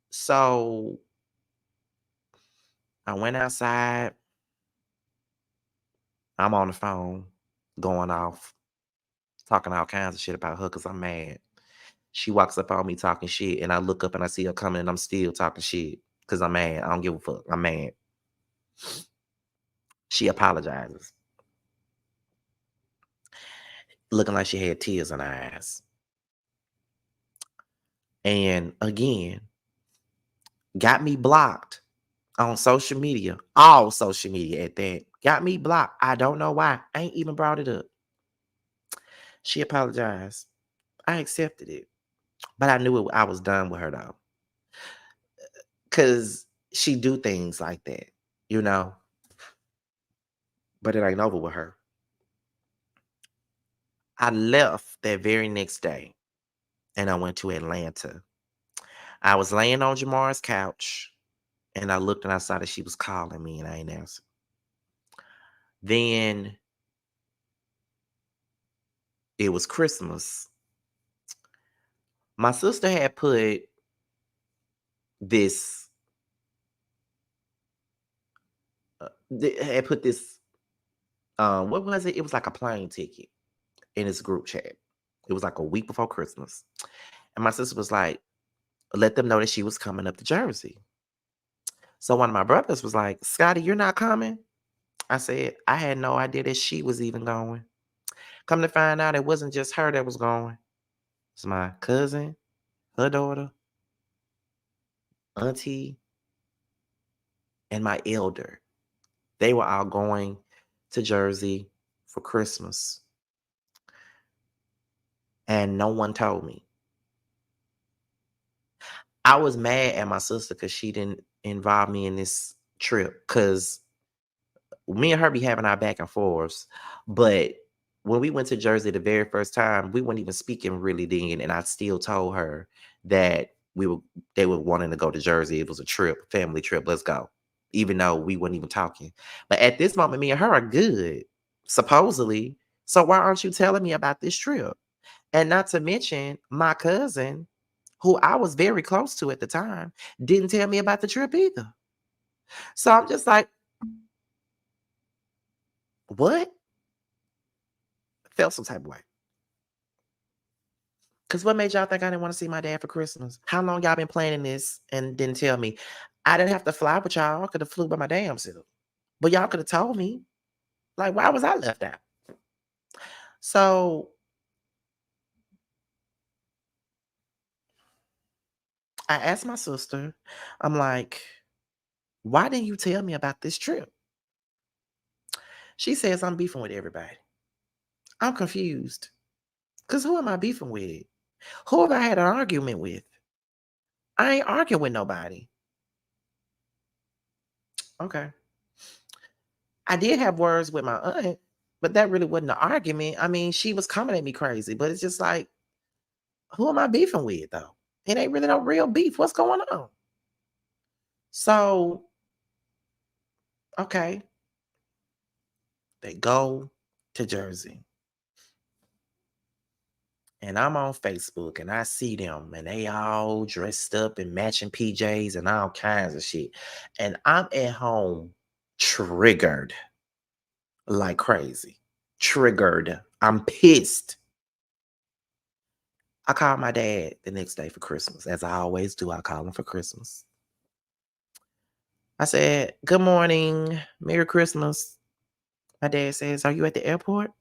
So I went outside. I'm on the phone going off, talking all kinds of shit about her because I'm mad. She walks up on me talking shit, and I look up and I see her coming, and I'm still talking shit because I'm mad. I don't give a fuck. I'm mad. She apologizes, looking like she had tears in her eyes. And again, got me blocked on social media, all social media at that. Got me blocked. I don't know why. I ain't even brought it up. She apologized. I accepted it, but I knew I was done with her though, because she do things like that, you know. But it ain't over with her. I left that very next day and I went to Atlanta. I was laying on Jamar's couch and I looked and I saw that she was calling me and I ain't answered. Then it was Christmas. My sister had put this, what was it? It was like a plane ticket in this group chat. It was like a week before Christmas. And my sister was like, let them know that she was coming up to Jersey. So one of my brothers was like, "Scotty, you're not coming?" I said, I had no idea that she was even going. Come to find out, it wasn't just her that was going. It's my cousin, her daughter, auntie, and my elder. They were all going to Jersey for Christmas, and no one told me. I was mad at my sister because she didn't involve me in this trip because me and her be having our back and forths, but when we went to Jersey the very first time, we weren't even speaking really then, and I still told her that they were wanting to go to Jersey. It was a trip, family trip. Let's go, even though we weren't even talking. But at this moment, me and her are good, supposedly. So why aren't you telling me about this trip? And not to mention my cousin, who I was very close to at the time, didn't tell me about the trip either. So I'm just like, what? Felt some type of way. Because what made y'all think I didn't want to see my dad for Christmas? How long y'all been planning this and didn't tell me? I didn't have to fly with y'all. I could have flew by my damn self. But y'all could have told me. Like, why was I left out? So I asked my sister, I'm like, why didn't you tell me about this trip? She says I'm beefing with everybody. I'm confused. Because who am I beefing with? Who have I had an argument with? I ain't arguing with nobody. Okay. I did have words with my aunt, but that really wasn't an argument. I mean, she was coming at me crazy, but it's just like, who am I beefing with though? It ain't really no real beef. What's going on? So, okay, they go to Jersey. And I'm on Facebook and I see them and they all dressed up in matching PJs and all kinds of shit. And I'm at home triggered like crazy. Triggered. I'm pissed. I called my dad the next day for Christmas, as I always do. I call him for Christmas. I said, "Good morning, Merry Christmas." My dad says, "Are you at the airport?"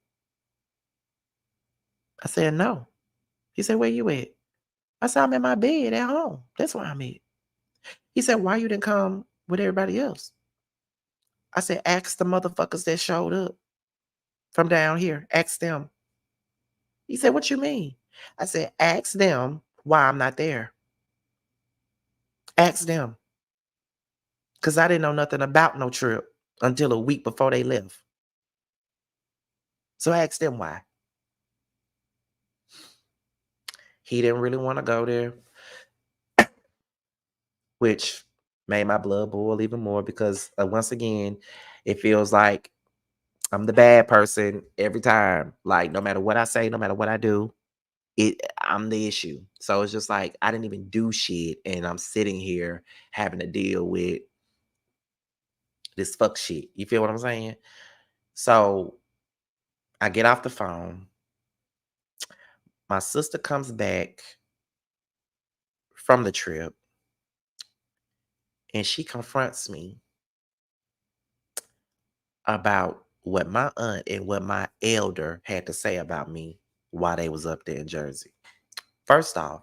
I said, "No." He said, "Where you at?" I said, "I'm in my bed at home. That's where I'm at." He said, "Why you didn't come with everybody else?" I said, "Ask the motherfuckers that showed up from down here. Ask them." He said, "What you mean?" I said, "Ask them why I'm not there. Ask them." Because I didn't know nothing about no trip until a week before they left. So ask them why. He didn't really want to go there, which made my blood boil even more because once again, it feels like I'm the bad person every time. Like no matter what I say, no matter what I do, I'm the issue. So it's just like I didn't even do shit, and I'm sitting here having to deal with this fuck shit. You feel what I'm saying? So I get off the phone. My sister comes back from the trip, and she confronts me about what my aunt and what my elder had to say about me while they was up there in Jersey. First off,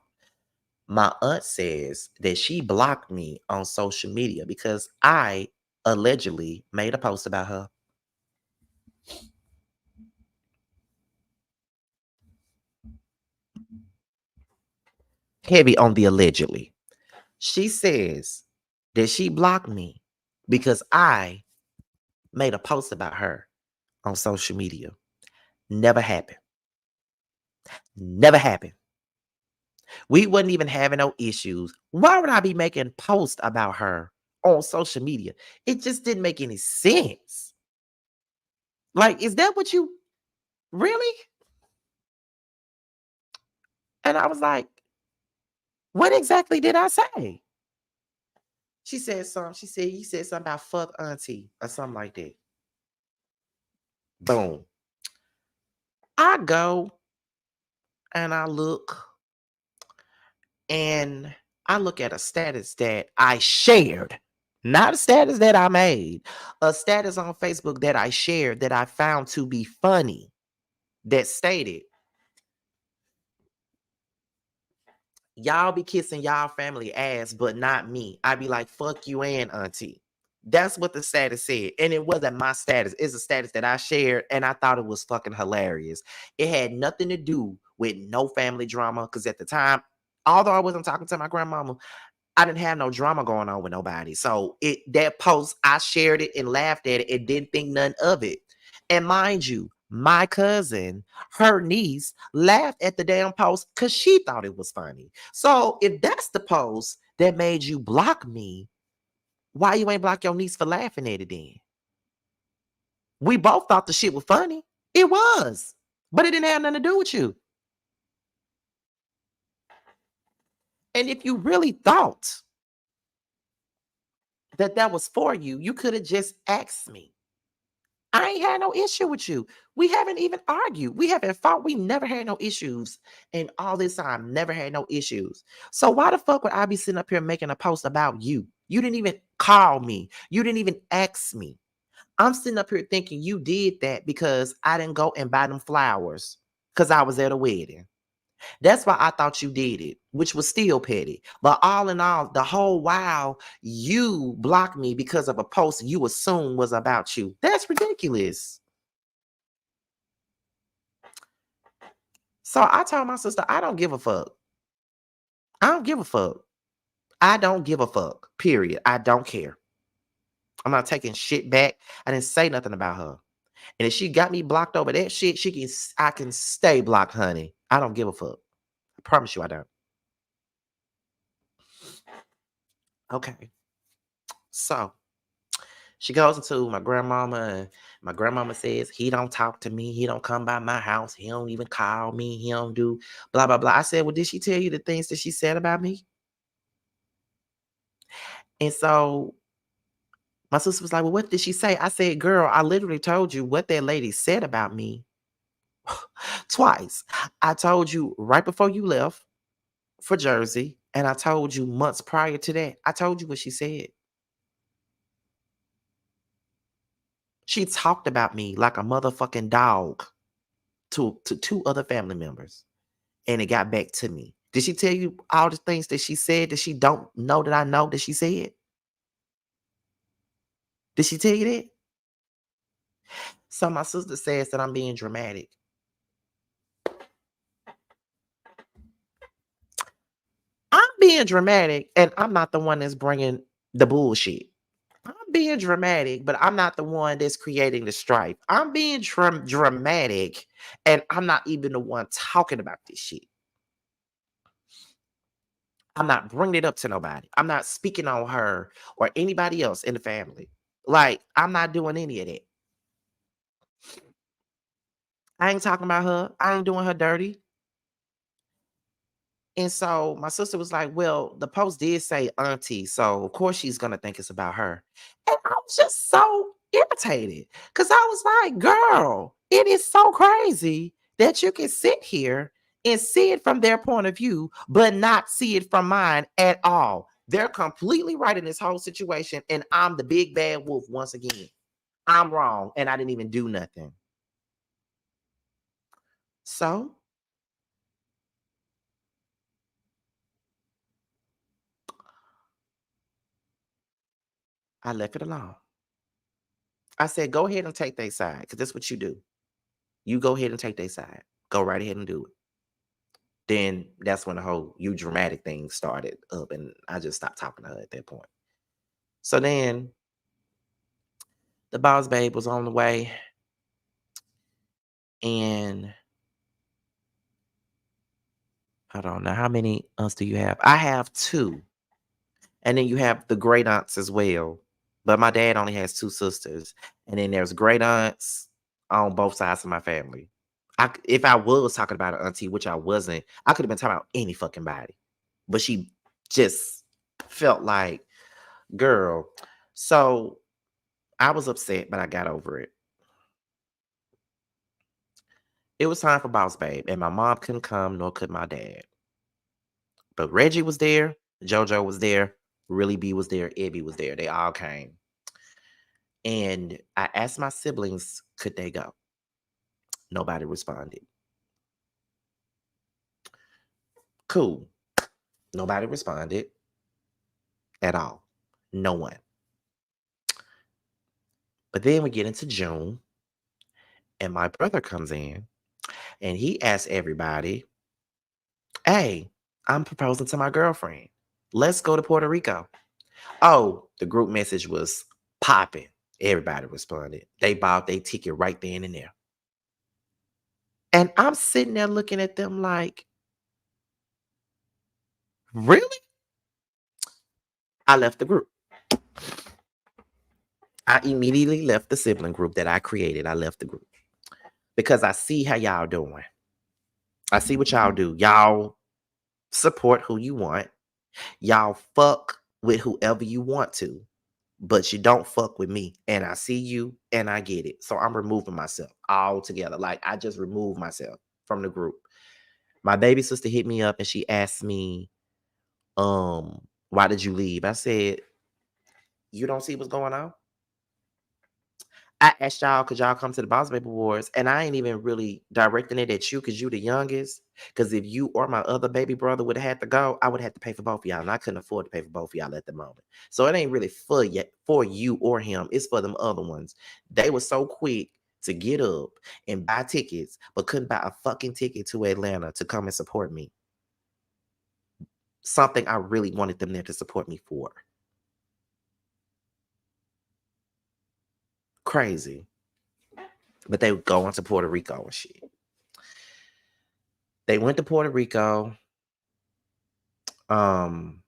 my aunt says that she blocked me on social media because I allegedly made a post about her. Heavy on the allegedly. She says that she blocked me because I made a post about her on social media. Never happened. Never happened. We wasn't even having no issues. Why would I be making posts about her on social media? It just didn't make any sense. Like, is that what you really? And I was like, what exactly did I say? She said something. She said, you said something about fuck auntie or something like that. Boom. I go and I look at a status that I shared, not a status that I made, a status on Facebook that I shared that I found to be funny that stated, y'all be kissing y'all family ass, but not me. I'd be like, fuck you and auntie. That's what the status said. And it wasn't my status. It's a status that I shared and I thought it was fucking hilarious. It had nothing to do with no family drama. Cause at the time, although I wasn't talking to my grandmama, I didn't have no drama going on with nobody. So that post, I shared it and laughed at it and didn't think none of it. And mind you, my cousin, her niece, laughed at the damn post because she thought it was funny. So if that's the post that made you block me, why you ain't block your niece for laughing at it then? We both thought the shit was funny. It was. But it didn't have nothing to do with you. And if you really thought that was for you, you could have just asked me. I ain't had no issue with you. We haven't even argued. We haven't fought. We never had no issues. And all this time, never had no issues. So why the fuck would I be sitting up here making a post about you? You didn't even call me. You didn't even ask me. I'm sitting up here thinking you did that because I didn't go and buy them flowers because I was at a wedding. That's why I thought you did it, which was still petty. But all in all, the whole while you blocked me because of a post you assume was about you. That's ridiculous. So I told my sister, I don't give a fuck. I don't give a fuck. I don't give a fuck. Period. I don't care. I'm not taking shit back. I didn't say nothing about her. And if she got me blocked over that shit, I can stay blocked, honey. I don't give a fuck. I promise you I don't. Okay. So she goes into my grandmama, and my grandmama says, he don't talk to me. He don't come by my house. He don't even call me. He don't do blah, blah, blah. I said, well, did she tell you the things that she said about me? And so my sister was like, well, what did she say? I said, girl, I literally told you what that lady said about me twice. I told you right before you left for Jersey, and I told you months prior to that. I told you what she said. She talked about me like a motherfucking dog to two other family members, and it got back to me. Did she tell you all the things that she said that she don't know that I know that she said? Did she tell you that? So my sister says that I'm being dramatic. I'm being dramatic, and I'm not the one that's bringing the bullshit. I'm being dramatic, but I'm not the one that's creating the strife. I'm being dramatic, and I'm not even the one talking about this shit. I'm not bringing it up to nobody. I'm not speaking on her or anybody else in the family. Like, I'm not doing any of that. I ain't talking about her. I ain't doing her dirty. And so my sister was like, well, the post did say auntie. So of course she's gonna think it's about her. And I was just so irritated. Cause I was like, girl, it is so crazy that you can sit here and see it from their point of view, but not see it from mine at all. They're completely right in this whole situation. And I'm the big bad wolf once again. I'm wrong. And I didn't even do nothing. So I left it alone. I said, go ahead and take their side, because that's what you do. You go ahead and take their side. Go right ahead and do it. Then that's when the whole you dramatic thing started up, and I just stopped talking to her at that point. So then the boss babe was on the way, and I don't know how many aunts do you have? I have two. And then you have the great aunts as well. But my dad only has two sisters. And then there's great aunts on both sides of my family. If I was talking about an auntie, which I wasn't, I could have been talking about any fucking body. But she just felt like, girl. So I was upset, but I got over it. It was time for Boss Babe, and my mom couldn't come, nor could my dad. But Reggie was there, JoJo was there, Really B was there, Ebby was there. They all came. And I asked my siblings, could they go? Nobody responded. Cool. Nobody responded at all. No one. But then we get into June, and my brother comes in, and he asks everybody, hey, I'm proposing to my girlfriend. Let's go to Puerto Rico. Oh, the group message was popping. Everybody responded. They bought their ticket right then and there. And I'm sitting there looking at them like, really? I left the group. I immediately left the sibling group that I created. I left the group because I see how y'all doing. I see what y'all do. Y'all support who you want. Y'all fuck with whoever you want to. but you don't fuck with me. And I see you and I get it. So I'm removing myself altogether. Like I just removed myself from the group. My baby sister hit me up and she asked me, why did you leave? I said, you don't see what's going on? I asked y'all, could y'all come to the Boss Baby Awards? And I ain't even really directing it at you because you the youngest. Because if you or my other baby brother would have had to go, I would have to pay for both of y'all. And I couldn't afford to pay for both of y'all at the moment. So it ain't really for you or him. It's for them other ones. They were so quick to get up and buy tickets, but couldn't buy a fucking ticket to Atlanta to come and support me. Something I really wanted them there to support me for. Crazy. But they would go into Puerto Rico and shit. They went to Puerto Rico. Um,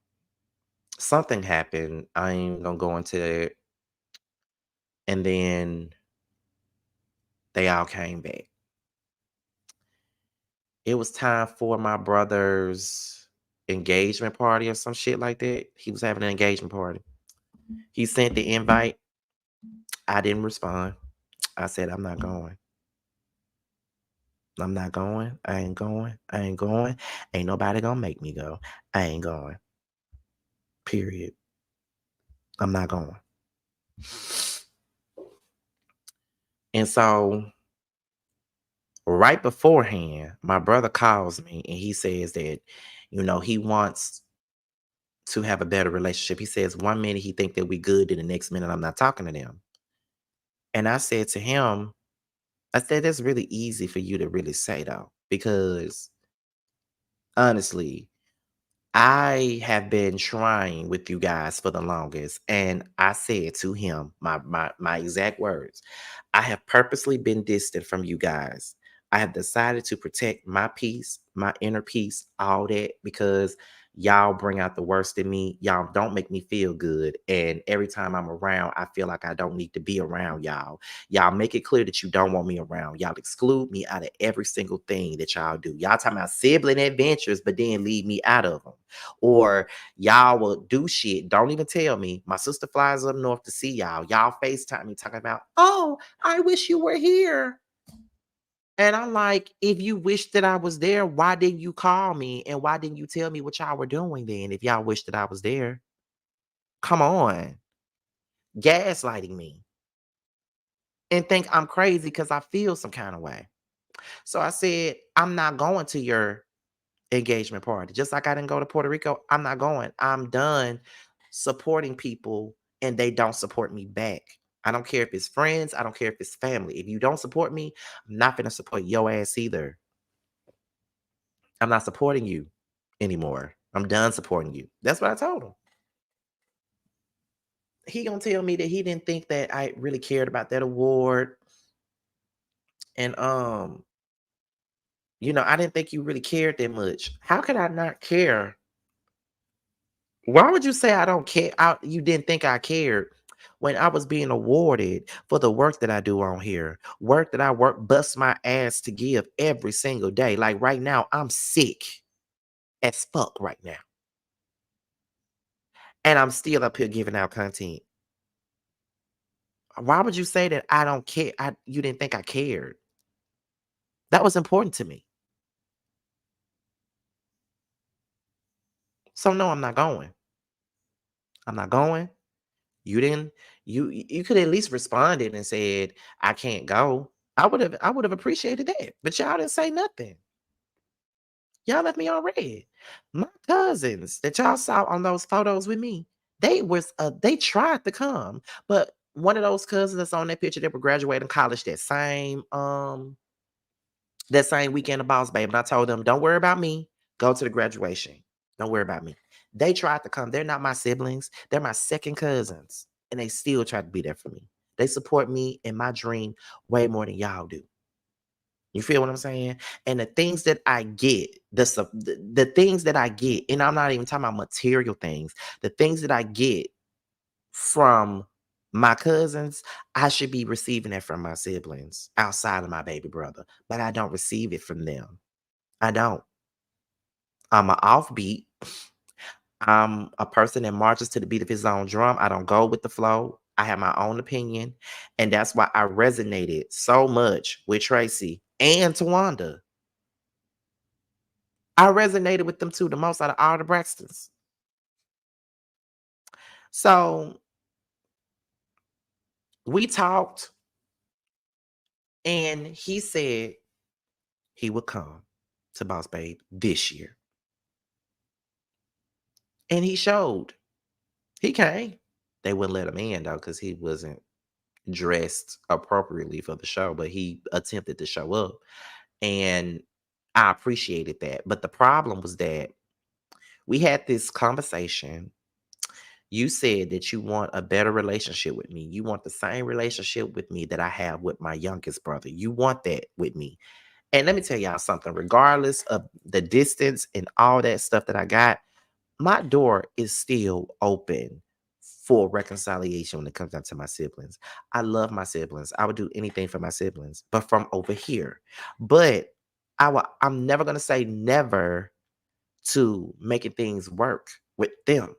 Something happened. I ain't gonna go into it. And then they all came back. It was time for my brother's engagement party or some shit like that. He was having an engagement party. He sent the invite. I didn't respond. I said, I'm not going. I'm not going. I ain't going. I ain't going. Ain't nobody gonna make me go. I ain't going. Period. I'm not going. And so right beforehand, my brother calls me and he says that, he wants to have a better relationship. He says 1 minute he think that we good, and the next minute I'm not talking to them. And I said to him, I said, that's really easy for you to really say though, because honestly, I have been trying with you guys for the longest. And I said to him, my exact words, I have purposely been distant from you guys. I have decided to protect my peace, my inner peace, all that, because y'all bring out the worst in me. Y'all don't make me feel good. And every time I'm around, I feel like I don't need to be around y'all. Y'all make it clear that you don't want me around. Y'all exclude me out of every single thing that y'all do. Y'all talking about sibling adventures, but then leave me out of them. Or y'all will do shit. Don't even tell me. My sister flies up north to see y'all. Y'all FaceTime me talking about, oh, I wish you were here. And I'm like, if you wish that I was there, why didn't you call me? And why didn't you tell me what y'all were doing then if y'all wish that I was there? Come on. Gaslighting me and think I'm crazy because I feel some kind of way. So I said, I'm not going to your engagement party. Just like I didn't go to Puerto Rico, I'm not going. I'm done supporting people and they don't support me back. I don't care if it's friends. I don't care if it's family. If you don't support me, I'm not going to support your ass either. I'm not supporting you anymore. I'm done supporting you. That's what I told him. He gonna tell me that he didn't think that I really cared about that award. And I didn't think you really cared that much. How could I not care? Why would you say I don't care? You didn't think I cared when I was being awarded for the work that I do on here, work that I bust my ass to give every single day. Like right now, I'm sick as fuck right now. And I'm still up here giving out content. Why would you say that I don't care? You didn't think I cared. That was important to me. So no, I'm not going. I'm not going. You didn't you could at least responded and said, I can't go. I would have appreciated that. But y'all didn't say nothing. Y'all left me on red. My cousins that y'all saw on those photos with me, they tried to come, but one of those cousins that's on that picture that were graduating college that same weekend of Boss Baby. And I told them, don't worry about me. Go to the graduation. Don't worry about me. They tried to come. They're not my siblings. They're my second cousins. And they still try to be there for me. They support me in my dream way more than y'all do. You feel what I'm saying? And the things that I get, the things that I get, and I'm not even talking about material things, the things that I get from my cousins, I should be receiving it from my siblings outside of my baby brother, but I don't receive it from them. I don't. I'm an offbeat. I'm a person that marches to the beat of his own drum. I don't go with the flow. I have my own opinion. And that's why I resonated so much with Tracy and Tawanda. I resonated with them two the most out of all the Braxtons. So we talked, and he said he would come to Boss Babe this year. And he showed. He came. They wouldn't let him in though, because he wasn't dressed appropriately for the show, but he attempted to show up. And I appreciated that. But the problem was that we had this conversation. You said that you want a better relationship with me. You want the same relationship with me that I have with my youngest brother. You want that with me. And let me tell y'all something, regardless of the distance and all that stuff that I got, my door is still open for reconciliation when it comes down to my siblings. I love my siblings. I would do anything for my siblings, but from over here. But I'm never gonna say never to making things work with them.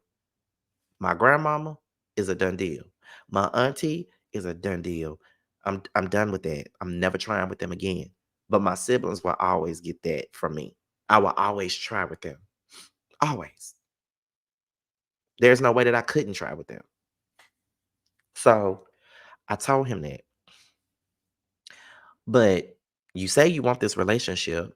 My grandmama is a done deal. My auntie is a done deal. I'm done with that. I'm never trying with them again. But my siblings will always get that from me. I will always try with them. Always. There's no way that I couldn't try with them. So I told him that. But you say you want this relationship,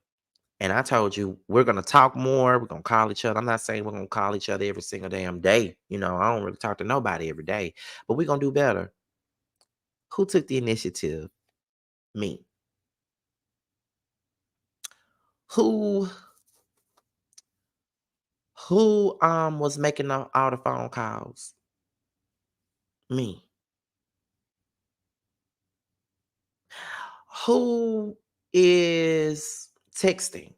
and I told you we're gonna talk more. We're gonna call each other. I'm not saying we're gonna call each other every single damn day. You know, I don't really talk to nobody every day, but we're gonna do better. Who took the initiative? Me. Who who was making all the phone calls? Me. Who is texting?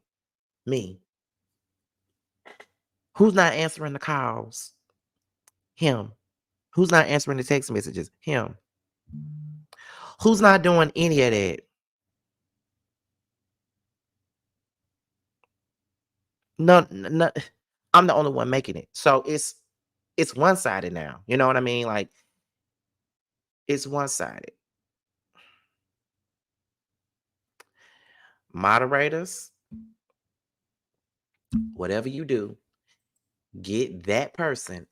Me. Who's not answering the calls? Him. Who's not answering the text messages? Him. Who's not doing any of that? No, no, I'm the only one making it. So it's one-sided now. You know what I mean? Like it's one-sided. Moderators, whatever you do, get that person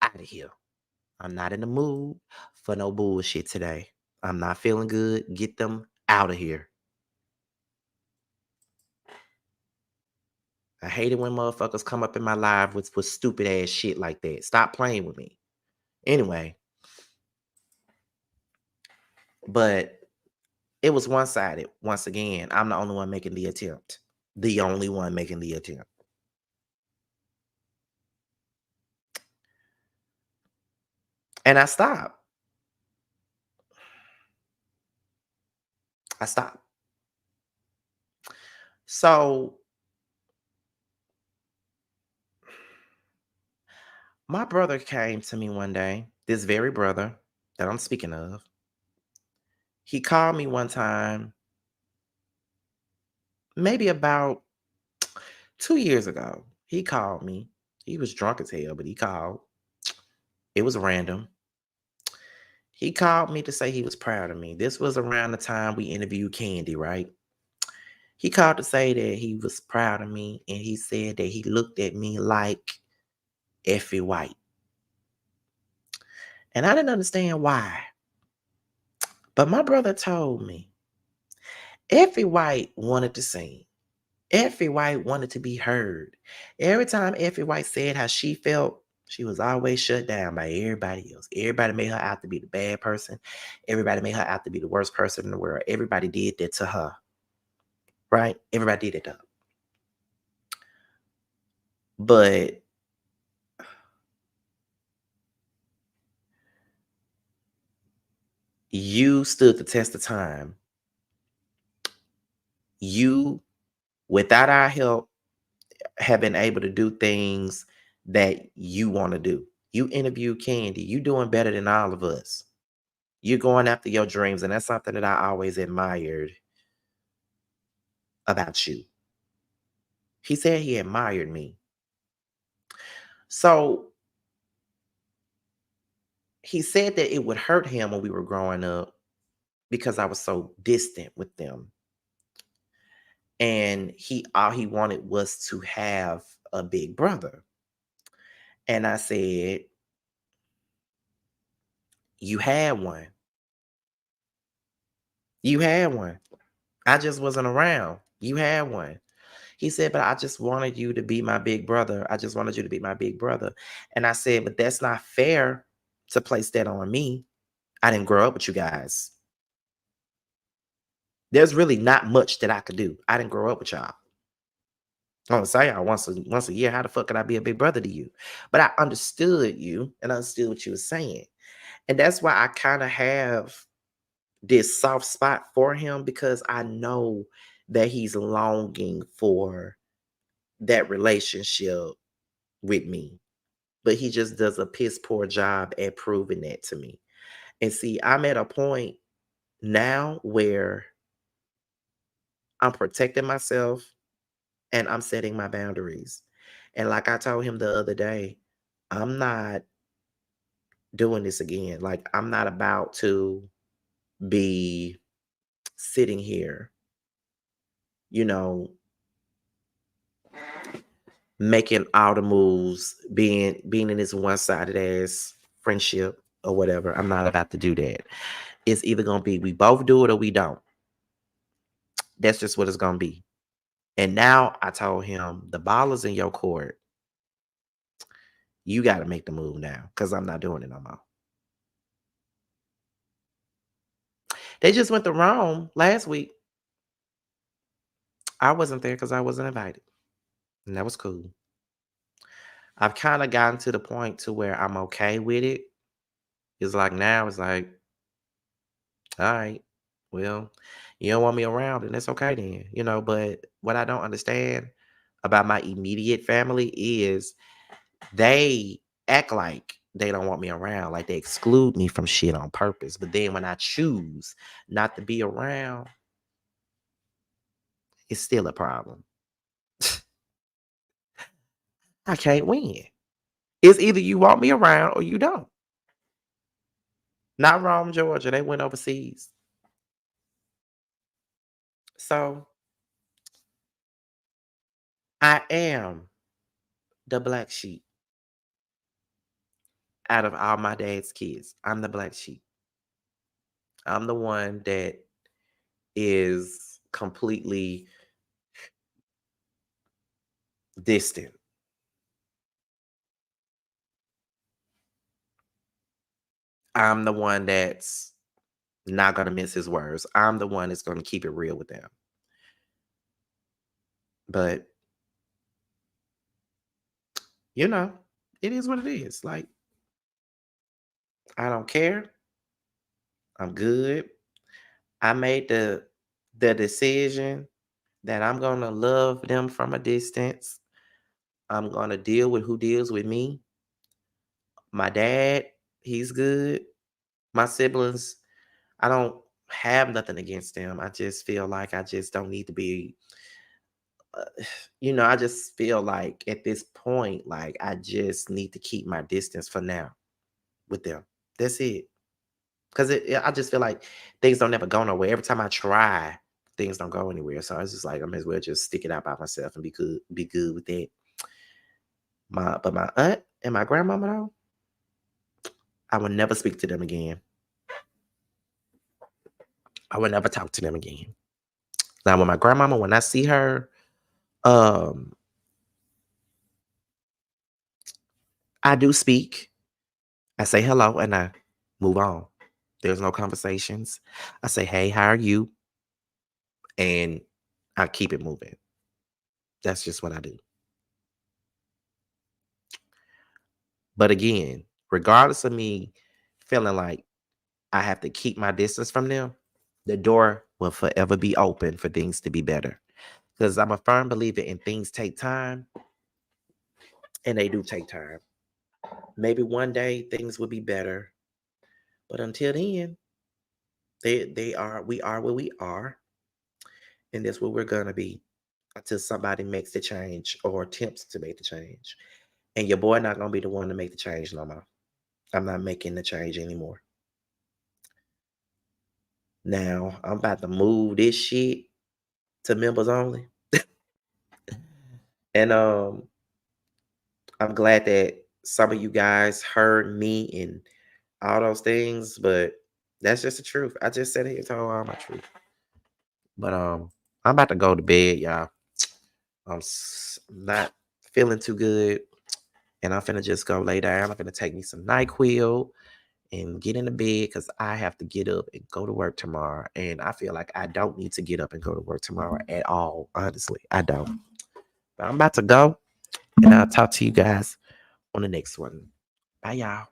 out of here. I'm not in the mood for no bullshit today. I'm not feeling good. Get them out of here. I hate it when motherfuckers come up in my live with stupid ass shit like that. Stop playing with me. Anyway, but it was one-sided. Once again, I'm the only one making the attempt. The only one making the attempt. And I stopped. I stopped. So my brother came to me one day, this very brother that I'm speaking of. He called me one time, maybe about 2 years ago. He called me. He was drunk as hell, but he called. It was random. He called me to say he was proud of me. This was around the time we interviewed Candy, right? He called to say that he was proud of me, and he said that he looked at me like Effie White. And I didn't understand why. But my brother told me Effie White wanted to sing. Effie White wanted to be heard. Every time Effie White said how she felt, she was always shut down by everybody else. Everybody made her out to be the bad person. Everybody made her out to be the worst person in the world. Everybody did that to her. Right? Everybody did it to her. But you stood the test of time. You, without our help, have been able to do things that you want to do. You interview Candy. You doing better than all of us. You're going after your dreams, and that's something that I always admired about you. He said he admired me. So he said that it would hurt him when we were growing up because I was so distant with them. And he all he wanted was to have a big brother. And I said, "You had one. You had one. I just wasn't around. You had one." He said, "But I just wanted you to be my big brother. I just wanted you to be my big brother." And I said, "But that's not fair to place that on me. I didn't grow up with you guys. There's really not much that I could do. I didn't grow up with y'all. I don't say y'all once a year. How the fuck could I be a big brother to you?" But I understood you and I understood what you were saying. And that's why I kind of have this soft spot for him, because I know that he's longing for that relationship with me. But he just does a piss poor job at proving that to me. And see, I'm at a point now where I'm protecting myself and I'm setting my boundaries. And like I told him the other day, I'm not doing this again. Like, I'm not about to be sitting here, you know, making all the moves, being in this one-sided ass friendship or whatever. I'm not about to do that. It's either gonna be we both do it or we don't. That's just what it's gonna be. And now I told him the ball is in your court. You got to make the move now because I'm not doing it no more. They just went to Rome last week. I wasn't there because I wasn't invited, and that was cool. I've kind of gotten to the point to where I'm okay with it. It's like now, it's like, all right, well, you don't want me around, and that's okay then, But what I don't understand about my immediate family is they act like they don't want me around, like they exclude me from shit on purpose. But then when I choose not to be around, it's still a problem. I can't win. It's either you want me around or you don't. Not Rome, Georgia. They went overseas. So I am the black sheep out of all my dad's kids. I'm the black sheep. I'm the one that is completely distant. I'm the one that's not going to miss his words. I'm the one that's going to keep it real with them. But, it is what it is. Like, I don't care. I'm good. I made the decision that I'm going to love them from a distance. I'm going to deal with who deals with me. My dad, he's good. My siblings, I don't have nothing against them. I just feel like I just don't need to be uh, I just feel like at this point, like I just need to keep my distance for now with them. That's it. Because I just feel like things don't ever go nowhere. Every time I try, things don't go anywhere. So it's just like I may as well just stick it out by myself and be good with that. But my aunt and my grandmama though, I would never speak to them again. I would never talk to them again. Now with my grandmama, when I see her, um, I do speak. I say hello and I move on. There's no conversations. I say, "Hey, how are you?" And I keep it moving. That's just what I do. But again, regardless of me feeling like I have to keep my distance from them, the door will forever be open for things to be better. Because I'm a firm believer in things take time, and they do take time. Maybe one day things will be better. But until then, we are where we are, and that's where we're gonna be until somebody makes the change or attempts to make the change. And your boy not gonna be the one to make the change no more. I'm not making the change anymore. Now I'm about to move this shit to members only. And I'm glad that some of you guys heard me and all those things, but that's just the truth. I just said it and told all my truth. But I'm about to go to bed, y'all. Not feeling too good, and I'm finna just go lay down. I'm finna take me some NyQuil and get in the bed because I have to get up and go to work tomorrow. And I feel like I don't need to get up and go to work tomorrow at all. Honestly, I don't. But I'm about to go, and I'll talk to you guys on the next one. Bye, y'all.